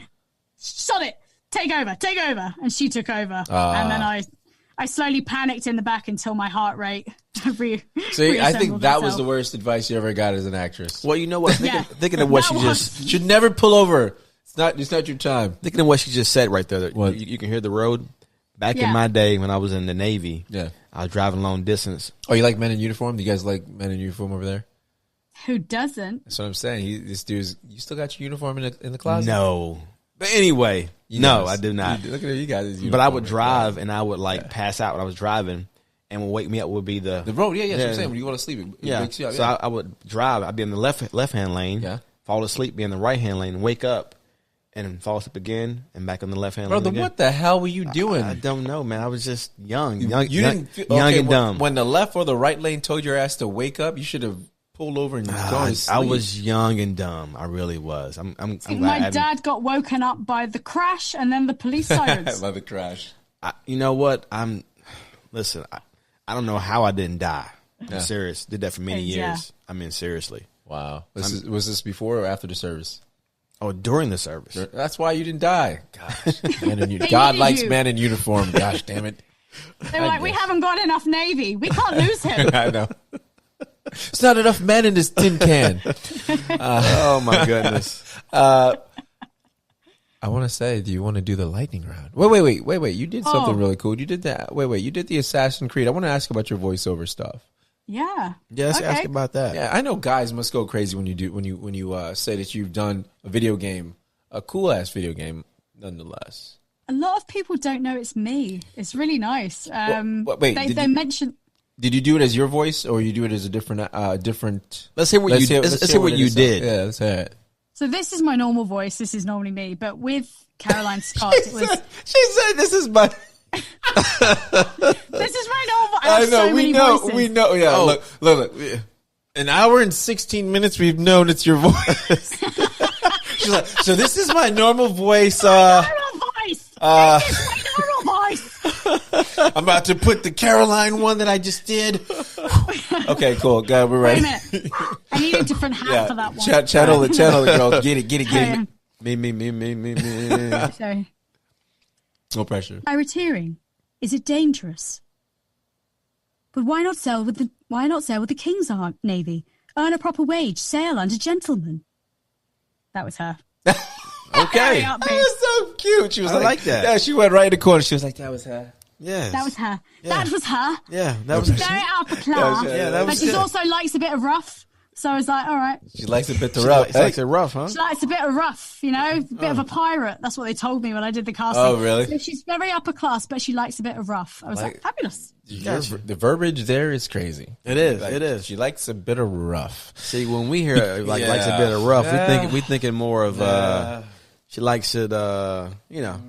"Shut it, take over," and she took over, and then I slowly panicked in the back until my heart rate See, I think that was the worst advice you ever got as an actress. Well, you know what? Thinking of what she just should never pull over. It's not your time. Thinking of what she just said right there. You can hear the road. Back in my day when I was in the Navy, I was driving long distance. Oh, you like men in uniform? Do you guys like men in uniform over there? Who doesn't? That's what I'm saying. This dude's. You still got your uniform in the closet? No. But anyway, no, I do not. Look at you guys. But I would drive and I would pass out when I was driving, and what wake me up would be the road. Yeah, that's what I'm saying. When you go to sleep, it wakes you up. So I would drive. I'd be in the left hand lane. Fall asleep, be in the right hand lane, wake up, and fall asleep again, and back on the left hand lane. Brother, what the hell were you doing? I don't know, man. I was just young and dumb. When the left or the right lane told your ass to wake up, you should have pulled over and gone to sleep. I was young and dumb. I really was. I'm my dad got woken up by the crash and then the police sirens. By the crash. You know what? Listen, I don't know how I didn't die. I'm serious. Did that for many years. I mean, seriously. Wow. Was this before or after the service? Oh, during the service. That's why you didn't die. Gosh. God likes men in uniform. Gosh, damn it. They were like, we haven't got enough Navy. We can't lose him. I know. It's not enough men in this tin can. Oh, my goodness. I want to say, do you want to do the lightning round? Wait. You did something really cool. You did that. Wait. You did the Assassin's Creed. I want to ask about your voiceover stuff. Yeah. Yeah, let's ask about that. Yeah, I know guys must go crazy when you say that you've done a video game, a cool ass video game, nonetheless. A lot of people don't know it's me. It's really nice. Wait, they mentioned. Did you do it as your voice, or you do it as a different? Let's hear what you did. Yeah, let's hear it. So this is my normal voice. This is normally me, but with Caroline Scott, it was. She said, "This is my." This is my normal. I know. We know. Yeah. Look. An hour and 16 minutes. We've known it's your voice. She's like, so this is my normal voice. Normal voice. This is my normal voice. I'm about to put the Caroline one that I just did. Okay, cool. God, we're ready. Wait a minute. I need a different hat for that one. Channel the girl. Get it. Me. Sorry. No pressure. Pirateering. Is it dangerous? But why not sail with the King's Navy? Earn a proper wage, sail under gentlemen. That was her. Okay. That was so cute. She was like that. Yeah, she went right in the corner. She was like, that was her. Yeah. That was her. Yeah. That was her. Yeah, that was very upper class. that was but she also likes a bit of rough. So I was like, all right. She likes a bit rough. She likes it rough, huh? She likes a bit of rough, you know, a bit of a pirate. That's what they told me when I did the casting. Oh, really? So she's very upper class, but she likes a bit of rough. I was like fabulous. The verbiage there is crazy. It is. Like, it is. She likes a bit of rough. See, when we hear likes a bit of rough, we thinking more of she likes it. You know,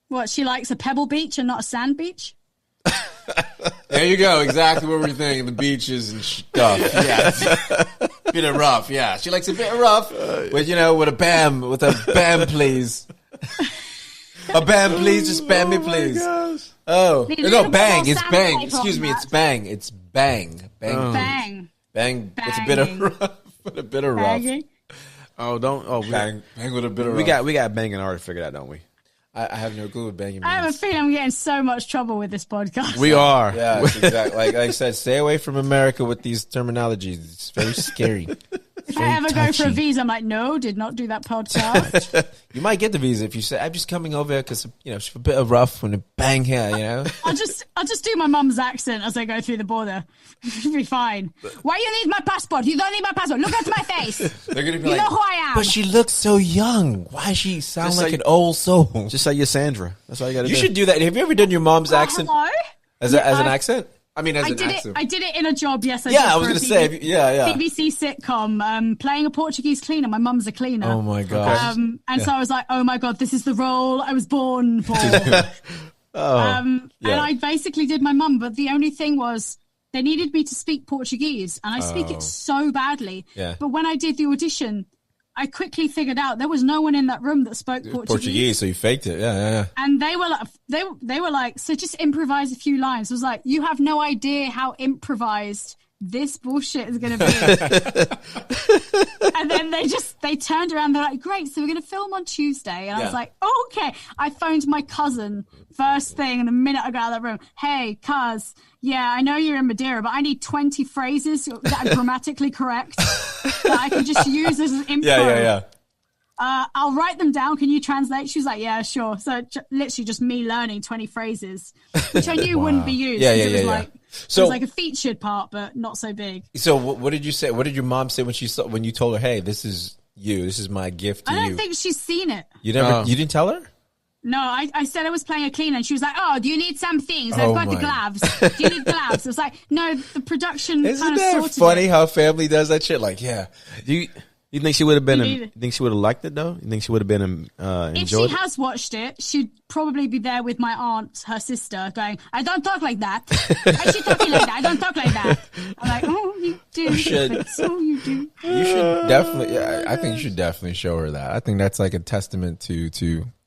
What, she likes a pebble beach and not a sand beach? There you go. Exactly what we're thinking. The beaches and stuff. Yeah. Bit of rough. Yeah. She likes a bit of rough. With, you know, with a bam, please. A bam, please. Just bam me, please. Oh. No, bang. It's bang. Excuse me. It's bang. It's bang. Bang. Bang. Bang. With a bit of rough. With a bit of rough. Banging. oh, don't oh Bang. Bang with a bit of we rough. got banging already figured out, don't we? I have no clue what banging I have a means. feeling I'm getting so much trouble with this podcast. We are. Yeah, it's exactly. Like I said, stay away from America with these terminologies. It's very scary. If I ever go for a visa, I'm like, no, did not do that podcast. You might get the visa if you say, I'm just coming over because, you know, she's a bit of rough when a bang here, you know? I'll just do my mum's accent as I go through the border. It'll be fine. Why you need my passport? You don't need my passport. Look at my face. They're going to be You like, know who I am. but she looks so young. Why does she sound Just like say- an old soul? Just say you're Sandra. That's all you got to do. You should do that. Have you ever done your mom's accent Hello? as an accent? I mean, as I an did accent. it. I did it in a job. Yes, I Yeah, did I was for a going to say, BBC sitcom, playing a Portuguese cleaner. My mum's a cleaner. Oh my gosh. And so I was like, oh my God, this is the role I was born for. And I basically did my mum, but the only thing was they needed me to speak Portuguese, and I speak it so badly. Yeah. But when I did the audition, I quickly figured out there was no one in that room that spoke Portuguese. So you faked it. Yeah. And they were like, they were like, so just improvise a few lines. I was like, you have no idea how improvised this bullshit is going to be. And then they turned around. They're like, great. So we're going to film on Tuesday. And I was like, oh, okay. I phoned my cousin first thing. And the minute I got out of that room, hey, cuz, yeah, I know you're in Madeira, but I need 20 phrases that are grammatically correct that I can just use as an improv. Yeah. I'll write them down. Can you translate? She was like, yeah, sure. So literally just me learning 20 phrases, which I knew wouldn't be used. It was like a featured part, but not so big. So what did you say? What did your mom say when you told her, hey, this is you. This is my gift to you? I don't think she's seen it. You didn't tell her? No, I said I was playing a cleaner, and she was like, oh, do you need some things? I've got the gloves. Do you need gloves? I was like, no, the production Isn't kind of that sorted funny it. how family does that shit? Like, yeah. You think she would have been? Me neither. You think she would have liked it though? You think she would have been If enjoyed she it? has watched it, she'd probably be there with my aunt, her sister, going, I don't talk like that. Why is she talking like that? I don't talk like that. I'm like, oh, you do. should. So you do. You should definitely. Yeah, I think you should definitely show her that. I think that's like a testament to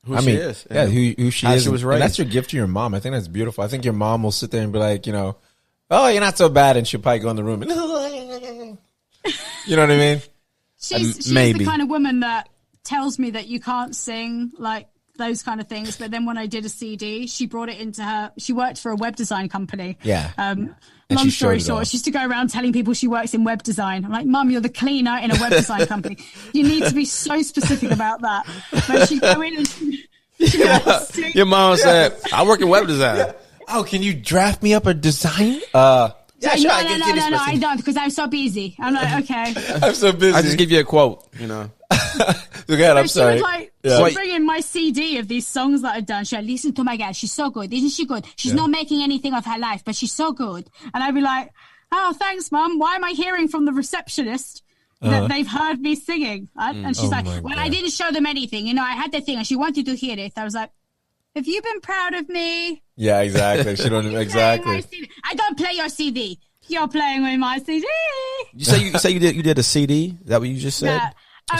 Who she is. Yeah, who she how is. she was And raised. that's your gift to your mom. I think that's beautiful. I think your mom will sit there and be like, you know, oh, you're not so bad, and she'll probably go in the room and, you know what I mean? She's maybe. the kind of woman that tells me that you can't sing, like those kind of things. But then when I did a CD, she brought it into her. She worked for a web design company. Yeah. Long she story showed it short, off. she used to go around telling people she works in web design. I'm like, Mum, you're the cleaner in a web design company. You need to be so specific about that. But she'd go in and she'd go sing. Your mom said, "I work in web design." Oh, can you draft me up a design? Yeah, Like, sure. no, I can get no, this I person. don't, because I'm so busy. I'm like, okay. I'm so busy. I just give you a quote. You know, Look at, I'm She sorry. would like, she'd bring in my CD of these songs that I'd done. She'd like, listen to my girl. She's so good. Isn't she good? She's not making anything of her life, but she's so good. And I'd be like, oh, thanks, Mum. Why am I hearing from the receptionist that they've heard me singing? And she's like, my well, God. I didn't show them anything. You know, I had the thing and she wanted to hear it. I was like, have you been proud of me? Yeah, exactly. She don't Playing my exactly. CD. I don't play your CD. You're playing with my CD. you say you did a CD. Is that what you just said? Yeah.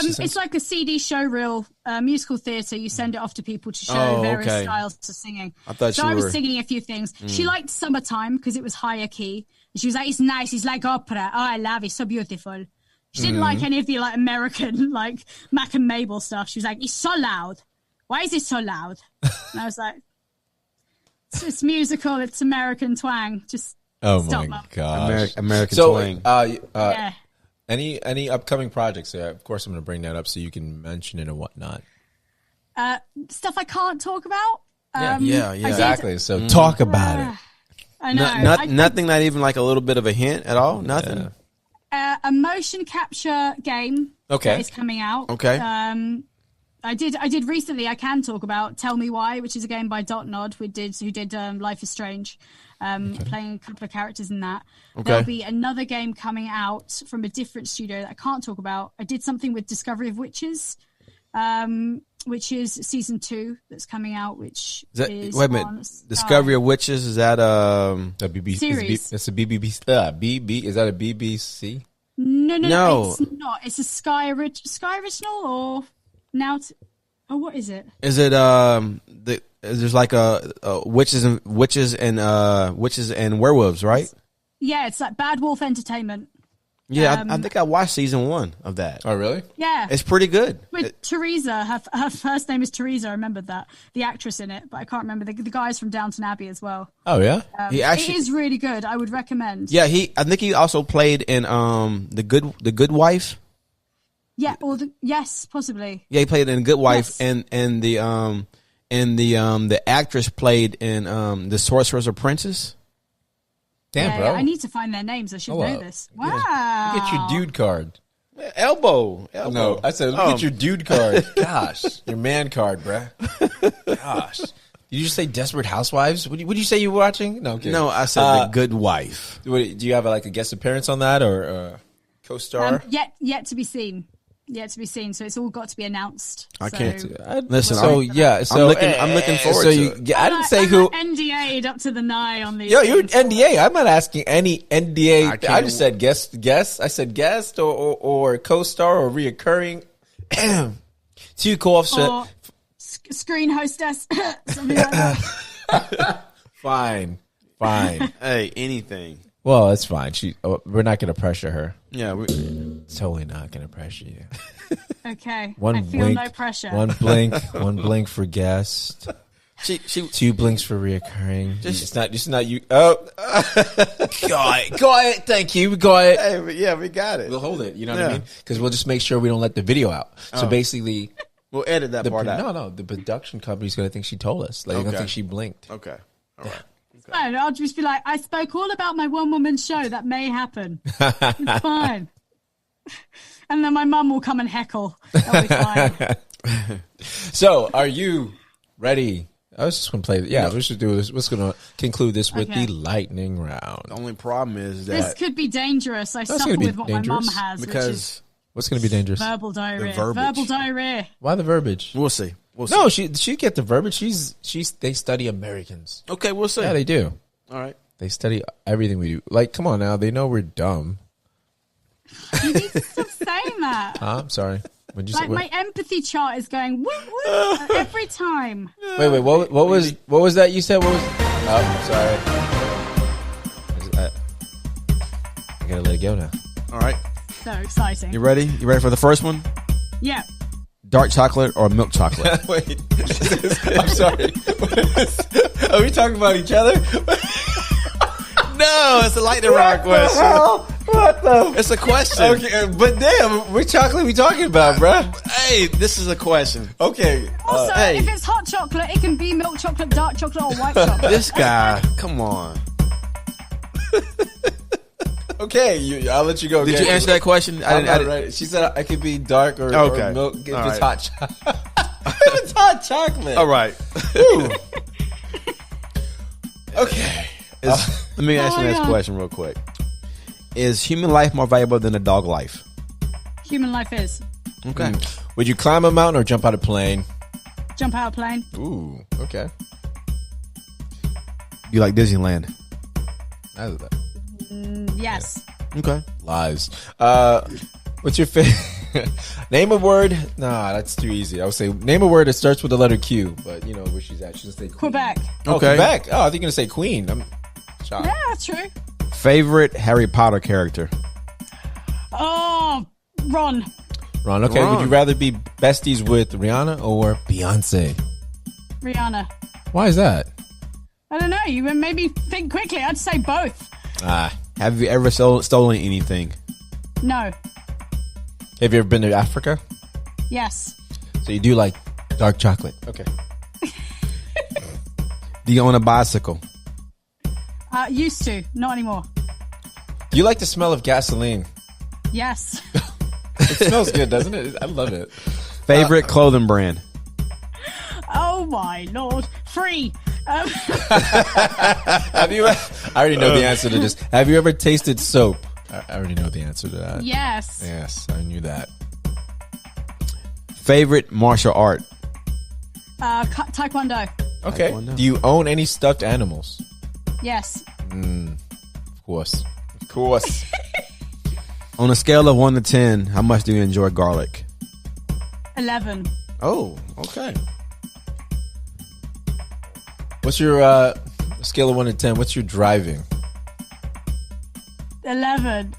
It's like a CD show reel, musical theatre. You send it off to people to show Oh, various okay. styles of singing. I thought so you I was were- singing a few things. She liked Summertime because it was higher key. And she was like, it's nice. It's like opera. Oh, I love it. So beautiful. She didn't like any of the like American, like Mac and Mabel stuff. She was like, it's so loud. Why is it so loud? And I was like, it's musical. It's American twang. Just Oh stop, my Mum. gosh. American So, twang. Yeah. any upcoming projects? Of course, I'm going to bring that up so you can mention it and whatnot. Stuff I can't talk about. Yeah, I did- Exactly. So talk about it. I know. Nothing. Not even like a little bit of a hint at all. Nothing. a motion capture game Okay. that is coming out. Okay. I did recently. I can talk about Tell Me Why, which is a game by Dotnod, who did Life is Strange, playing a couple of characters in that. Okay. There'll be another game coming out from a different studio that I can't talk about. I did something with Discovery of Witches, which is season 2 that's coming out. Which is wait a minute, Discovery of Witches, is that A BBC Series. It's a BB. Is that a BBC? No, it's not. It's a Sky original or now. What is it? is it there's like a witches and werewolves, right? Yeah, it's like Bad Wolf Entertainment. Yeah, I think I watched season 1 of that. Oh, really? Yeah, It's pretty good. with Teresa. Her first name is Teresa. I remembered that, the actress in it, but I can't remember the guys from Downton Abbey as well. Oh, yeah. He actually, It is really good. I would recommend. yeah, I think he also played in the Good Wife. Yeah, or yes, possibly. Yeah, he played in Good Wife, Yes. and the actress played in the Sorcerer's Apprentice. Damn, Yeah, bro. I need to find their names. I should Oh, know this. Wow. Look at your dude card. Elbow. No, I said, look at your dude card. Gosh, your man card, bruh. Gosh. Did you just say Desperate Housewives? What did you say you were watching? No, I'm kidding. No, I said the Good Wife. Do you have like a guest appearance on that or co-star? Yet to be seen. Yet to be seen. So it's all got to be announced. I So- can't. Listen, So yeah, so I'm looking forward so to you, it. yeah, I didn't say I'm who. like NDA'd up to the nigh on these. Yo, you're things. NDA. I'm not asking any NDA. can't- I just said guest. I said guest or co-star or reoccurring. To co-offset. Or screen hostess. Something like that. Fine. Hey, anything. Well, it's fine. We're not going to pressure her. Yeah, Totally not going to pressure you. Okay. One I feel blink, no pressure. one blink for guest. she 2 blinks for reoccurring. It's not you. Oh, got it. Thank you. We got it. Hey, yeah, we got it. We'll hold it. You know what Yeah. I mean? Because we'll just make sure we don't let the video out. So basically, We'll edit that part out. the production company's gonna think she told us. Like, they're gonna Okay. think she blinked. Okay. All right. Fine. I'll just be like, I spoke all about my one-woman show. That may happen. It's fine. And then my mum will come and heckle. That'll be fine. So, are you ready? I was just gonna play. Yeah, we should do this. We're gonna conclude this with Okay. the lightning round. The only problem is This that could be dangerous. I gonna suffer be with what my mum dangerous has, which is because What's gonna be dangerous? verbal diarrhea. verbiage. Verbal diarrhea. Why the verbiage? we'll see. We'll see. No, she get the verbiage. They study Americans. Okay, we'll see. Yeah, they do. All right. They study everything we do. Like, come on now. They know we're dumb. You need to stop saying that. I'm sorry. What'd you say? Like, my empathy chart is going woo woo every time. Wait. What was that you said? What was? Oh, sorry. I gotta let it go now. All right. So exciting. You ready? You ready for the first one? Yeah. Dark chocolate or milk chocolate? Wait. I'm sorry. Are we talking about each other? No, it's a lightning round question. What the? It's a question. Okay, but damn, what chocolate we talking about, bruh? Hey, this is a question. Okay. Also, hey. if it's hot chocolate, it can be milk chocolate, dark chocolate, or white chocolate. This guy, come on. Okay, I'll let you go. Did you answer that question? I'm not ready. She said I could be dark or milk if All it's right. hot chocolate. If it's hot chocolate. All right. Okay. Let me ask you my this God. question real quick. Is human life more valuable than a dog life? Human life is. Okay. Would you climb a mountain or jump out a plane? Jump out of plane. Ooh, okay. You like Disneyland? Yes. Okay. Lies. What's your favorite? Name a word. Nah, that's too easy. I would say name a word that starts with the letter Q, but you know where she's at. She's gonna say Queen. Quebec. Oh, Okay. Quebec. Oh, I think you're gonna say Queen. I'm shocked. Yeah, that's true. Favorite Harry Potter character? Oh, Ron. Ron. Okay. Ron. Would you rather be besties with Rihanna or Beyonce? Rihanna. Why is that? I don't know. You made me think quickly. I'd say both. Have you ever stolen anything? No. Have you ever been to Africa? Yes. So you do like dark chocolate. Okay. Do you own a bicycle? Used to. Not anymore. Do you like the smell of gasoline? Yes. It smells good, doesn't it? I love it. Favorite clothing brand? Oh my lord. Free. Have you? I already know the answer to this. Have you ever tasted soap? I already know the answer to that. Yes. Yes, I knew that. Favorite martial art? Taekwondo. Okay. Taekwondo. Do you own any stuffed animals? Yes. Of course. Of course. On a scale of 1 to 10, how much do you enjoy garlic? 11. Oh, okay. What's your scale of 1 to 10? What's your driving? 11.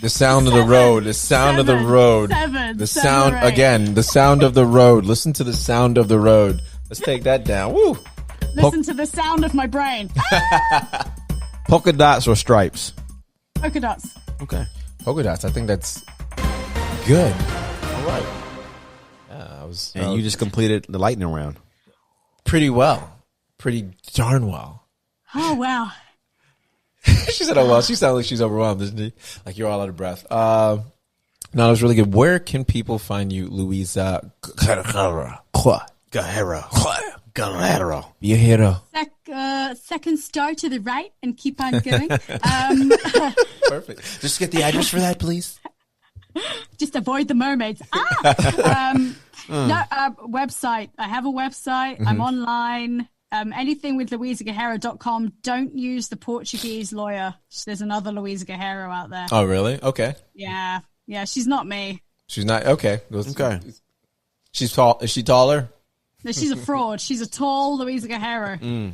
The sound of the road. The sound of the road. 7. The 7 sound or 8. again. The sound of the road. Listen to the sound of the road. Let's take that down. Woo. Listen to the sound of my brain. Polka dots or stripes? Polka dots. Okay. Polka dots. I think that's good. All right. Yeah, I was. And you just completed the lightning round. pretty well. Pretty darn well. Oh, wow. She said, oh, well. She sounded like she's overwhelmed, doesn't she? Like you're all out of breath. No, it was really good. Where can people find you, Luisa Guerreiro? Guerreiro. Be a hero. Second star to the right and keep on going. Perfect. Just get the address for that, please. Just avoid the mermaids. Website. I have a website. I'm online. Anything with luisaguerreiro.com. Don't use the Portuguese lawyer. There's another Luisa Guerreiro out there. Oh, really? Okay. Yeah. Yeah, she's not me. She's not. Okay. Okay. She's tall. Is she taller? No, she's a fraud. She's a tall Luisa Guerreiro.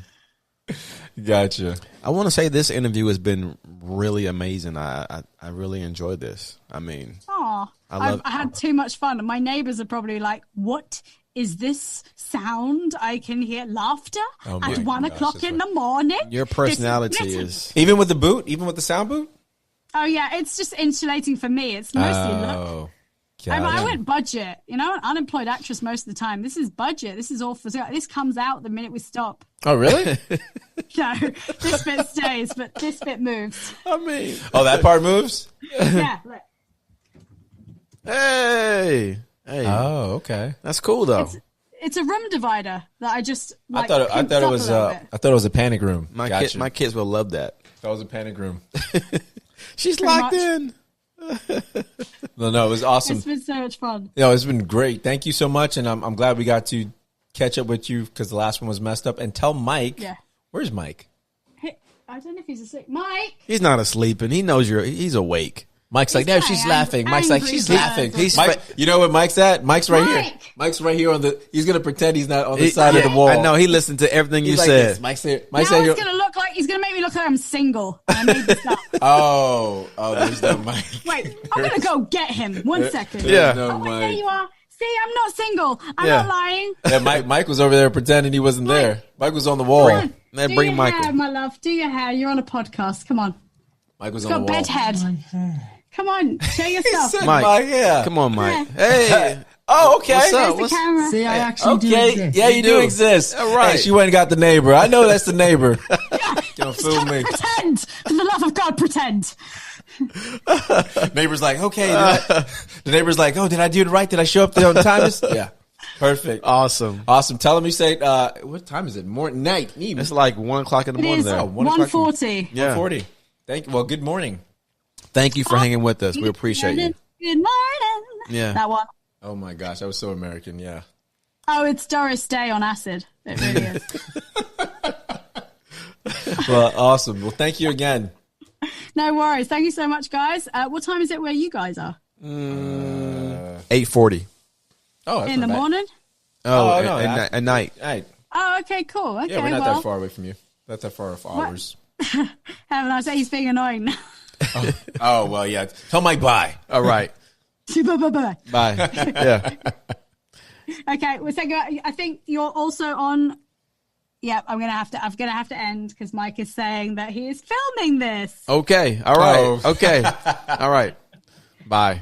Gotcha. I want to say this interview has been really amazing. I really enjoyed this. I mean, Aw. I had too much fun. My neighbors are probably like, what is this sound? I can hear laughter at 1 o'clock in the morning. your personality is. Even with the boot? Even with the sound boot? Oh, yeah. It's just insulating for me. It's mostly look. Oh. I went budget. You know, an unemployed actress most of the time. This is budget. This is all for. This comes out the minute we stop. Oh, really? No, this bit stays, but this bit moves. I mean, Oh, that part moves? Yeah. Look. hey. Oh, okay. That's cool though. It's a room divider that I just. I Like, thought it pimped up was a little bit. I thought it was a panic room. My Gotcha. kids will love that. That was a panic room. She's Pretty locked much. in. No, it was awesome. It's been so much fun. No, it's been great. Thank you so much, and I'm glad we got to catch up with you because the last one was messed up. And tell Mike, Yeah. where's Mike? Hey, I don't know if he's asleep. Mike. He's not asleep, and he knows he's awake. Mike's like, He's no, my she's laughing. Mike's like, angry she's bird. laughing. He's Mike, you know where Mike's at? Mike's right here. Mike! Mike's right here he's gonna pretend he's not on the side of the wall. I know he listened to everything He's you like said. this. Mike's here. Now Mike's it's here. gonna make me look like I'm single. I made this up. Oh, there's no Mike. Wait, I'm gonna go get him. 1 second. Yeah. No Oh, wait, there Mike. you are. See, I'm not single. I'm Yeah. not lying. Yeah, Mike was over there pretending he wasn't there. Mike was on the wall. Come on. Man, Do bring your Michael. hair, my love. Do your hair. You're on a podcast. Come on. Mike was Got on the wall. bed head. Come on, show He yourself. said Mike, Mike, yeah. Come on, Mike. Hey, Oh, okay. what's up? There's the camera. See, I actually do Okay, exist. yeah, you do exist. All right. Hey, she went and got the neighbor. I know that's the neighbor. Don't fool me. Pretend. For the love of God, pretend. Neighbor's like, okay. The neighbor's like, oh, did I do it right? Did I show up there on time? Yeah, perfect. Awesome. Awesome. Tell him you say, what time is it? Night. Evening. It's like 1 o'clock in the It morning is there. 1:40. Yeah. 40. Thank you. Well, good morning. Thank you for hanging with us. We appreciate you. Good morning. Yeah. That one. Oh my gosh, that was so American. Yeah. Oh, it's Doris Day on acid. It really is. Well, awesome. Well, thank you again. No worries. Thank you so much, guys. What time is it where you guys are? 8:40. Oh, that's In the not bad. morning? Oh, no, at night. Hey, Oh, okay, cool. Okay, yeah, we're not well, that far away from you. Not that far off hours. have a nice day. He's being annoying now. Oh, well, yeah. Tell Mike bye. All right. Bye-bye. Bye. Yeah. Okay, well, I think you're also on. Yeah, I'm gonna have to end because Mike is saying that he is filming this. Okay. All right. Oh. Okay. All right. Bye.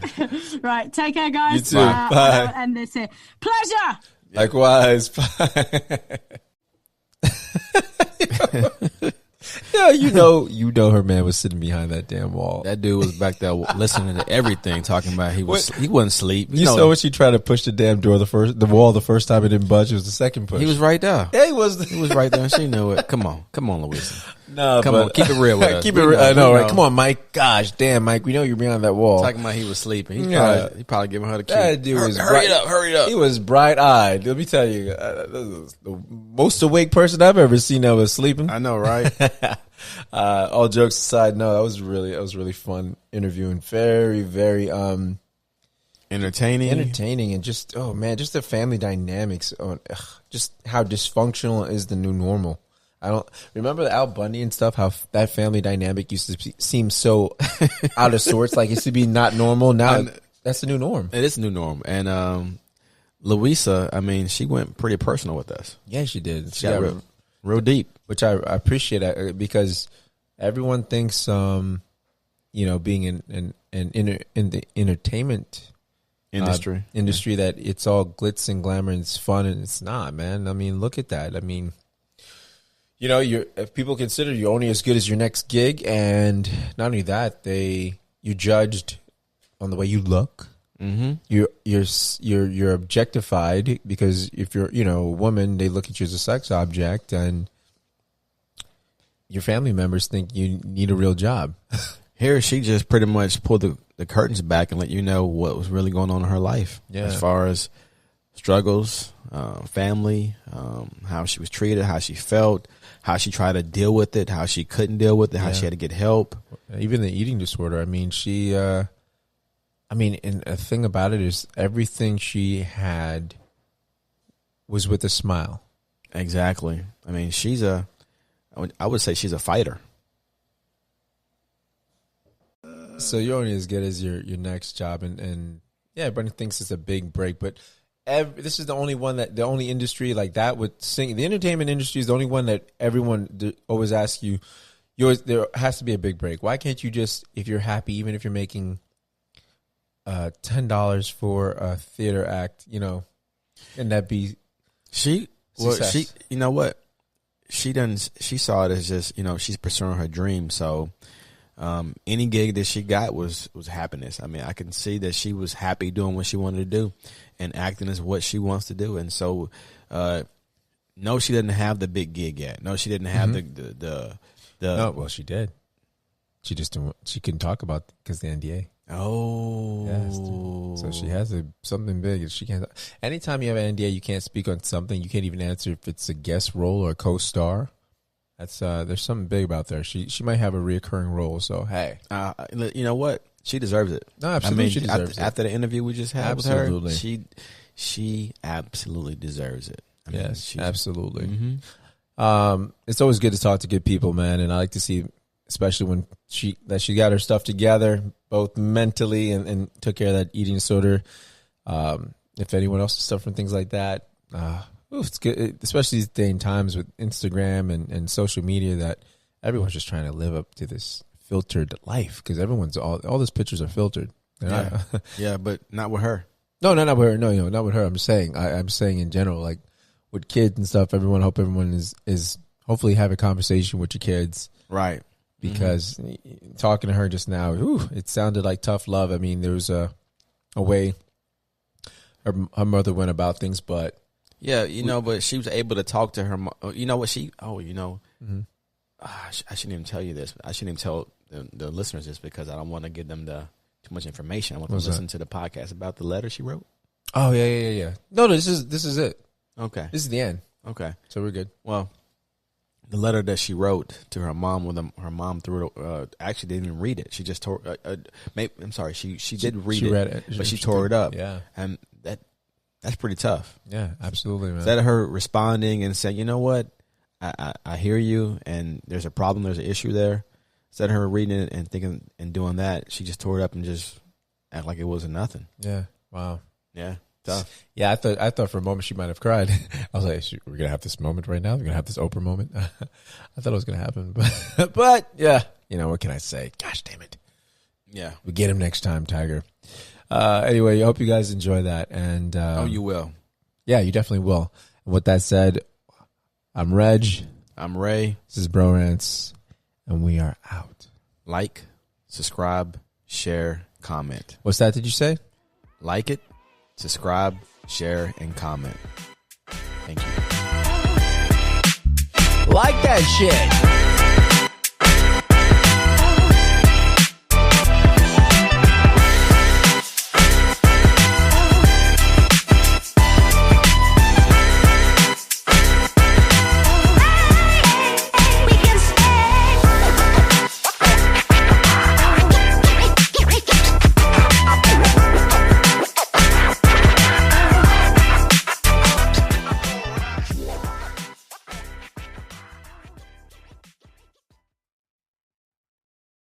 Right, take care, guys. You too. Bye. I'll end this here. Pleasure. Likewise. Bye. Yeah, you know her man was sitting behind that damn wall. That dude was back there listening to everything, talking about he wasn't asleep. You saw when she tried to push the damn door the wall the first time, it didn't budge. It was the second push. He was right there. Yeah, he was. He was right there, and she knew it. Come on, Louisa. No, come on, keep it real with us. Keep it real. I know, right? Come on, Mike. Gosh, damn, Mike. We know you're behind that wall. Talking about he was sleeping. He probably giving her the key. That dude was hurry up. He was bright eyed. Let me tell you, this is the most awake person I've ever seen that was sleeping. I know, right? All jokes aside, no, that was really fun interviewing. Very, very entertaining, and just just the family dynamics on just how dysfunctional is the new normal. I don't remember the Al Bundy and stuff. How that family dynamic used to seem so out of sorts, like it used to be not normal. Now that's the new norm. It is the new norm, and Luisa, I mean, she went pretty personal with us. Yeah, she did. She got real deep, which I appreciate because everyone thinks, being in the entertainment industry that it's all glitz and glamour and it's fun, and it's not, man. I mean, look at that. I mean, if people consider you only as good as your next gig, and not only that, you judged on the way you look. Mm-hmm. You're objectified because if you're a woman, they look at you as a sex object, and your family members think you need a real job. Here, she just pretty much pulled the curtains back and let you know what was really going on in her life, as far as struggles, family, how she was treated, how she felt, how she tried to deal with it, how she couldn't deal with it, how she had to get help. Even the eating disorder. I mean, and a thing about it is everything she had was with a smile. Exactly. I mean, I would say she's a fighter. So you're only as good as your next job, and everybody thinks it's a big break, but this is the only industry like that would sing. The entertainment industry is the only one that everyone always asks you. There has to be a big break. Why can't you just, if you're happy, even if you're making $10 for a theater act, and that be success? You know what? She saw it as just, she's pursuing her dream. So any gig that she got was happiness. I mean, I can see that she was happy doing what she wanted to do, and acting is what she wants to do. And so, no, she didn't have the big gig yet. No, she didn't have the. No, well, she did. She just didn't. She couldn't talk about because the NDA. Oh, yes. So she has something big. She can't. Anytime you have an NDA, you can't speak on something. You can't even answer if it's a guest role or a co-star. That's there's something big about there. She might have a reoccurring role. So hey, you know what? She deserves it. No, absolutely, she deserves it. After the interview we just had with her, she absolutely deserves it. Yes, absolutely. Mm-hmm. It's always good to talk to good people, man, and I like to see, especially when she got her stuff together, both mentally and took care of that eating disorder. If anyone else is suffering things like that, it's good, especially these day and times with Instagram and social media, that everyone's just trying to live up to this filtered life, because everyone's all those pictures are filtered. Yeah, but not with her. No, not with her. No, not with her. I'm saying in general, like with kids and stuff. I hope everyone is hopefully have a conversation with your kids, right? Because talking to her just now, it sounded like tough love. I mean, there was a way her mother went about things, but but she was able to talk to her. You know what she? I shouldn't even tell you this. I shouldn't even tell the listeners this, because I don't want to give them too much information. I want them to listen to the podcast about the letter she wrote. Oh yeah. No, this is it. Okay, this is the end. Okay, so we're good. Well, the letter that she wrote to her mom, when her mom threw it, actually didn't even read it. She just tore. I'm sorry. She did read it, but she tore it up. Yeah, and that's pretty tough. Yeah, absolutely, man. Instead of her responding and saying, you know what, I hear you, and there's a problem, there's an issue there. Instead of her reading it and thinking and doing that, she just tore it up and just act like it wasn't nothing. Yeah. Wow. Yeah. Tough. Yeah, I thought for a moment she might have cried. I was like, we're gonna have this moment right now. We're gonna have this Oprah moment. I thought it was gonna happen, but yeah, what can I say? Gosh damn it. Yeah, we get him next time, Tiger. Anyway, I hope you guys enjoy that, and you will. Yeah, you definitely will. And with that said, I'm Reg. I'm Ray. This is Bro-RantZ, And we are out. Like, subscribe, share, comment. What's that? Did you say? Like it, subscribe, share, and comment. Thank you. Like that shit.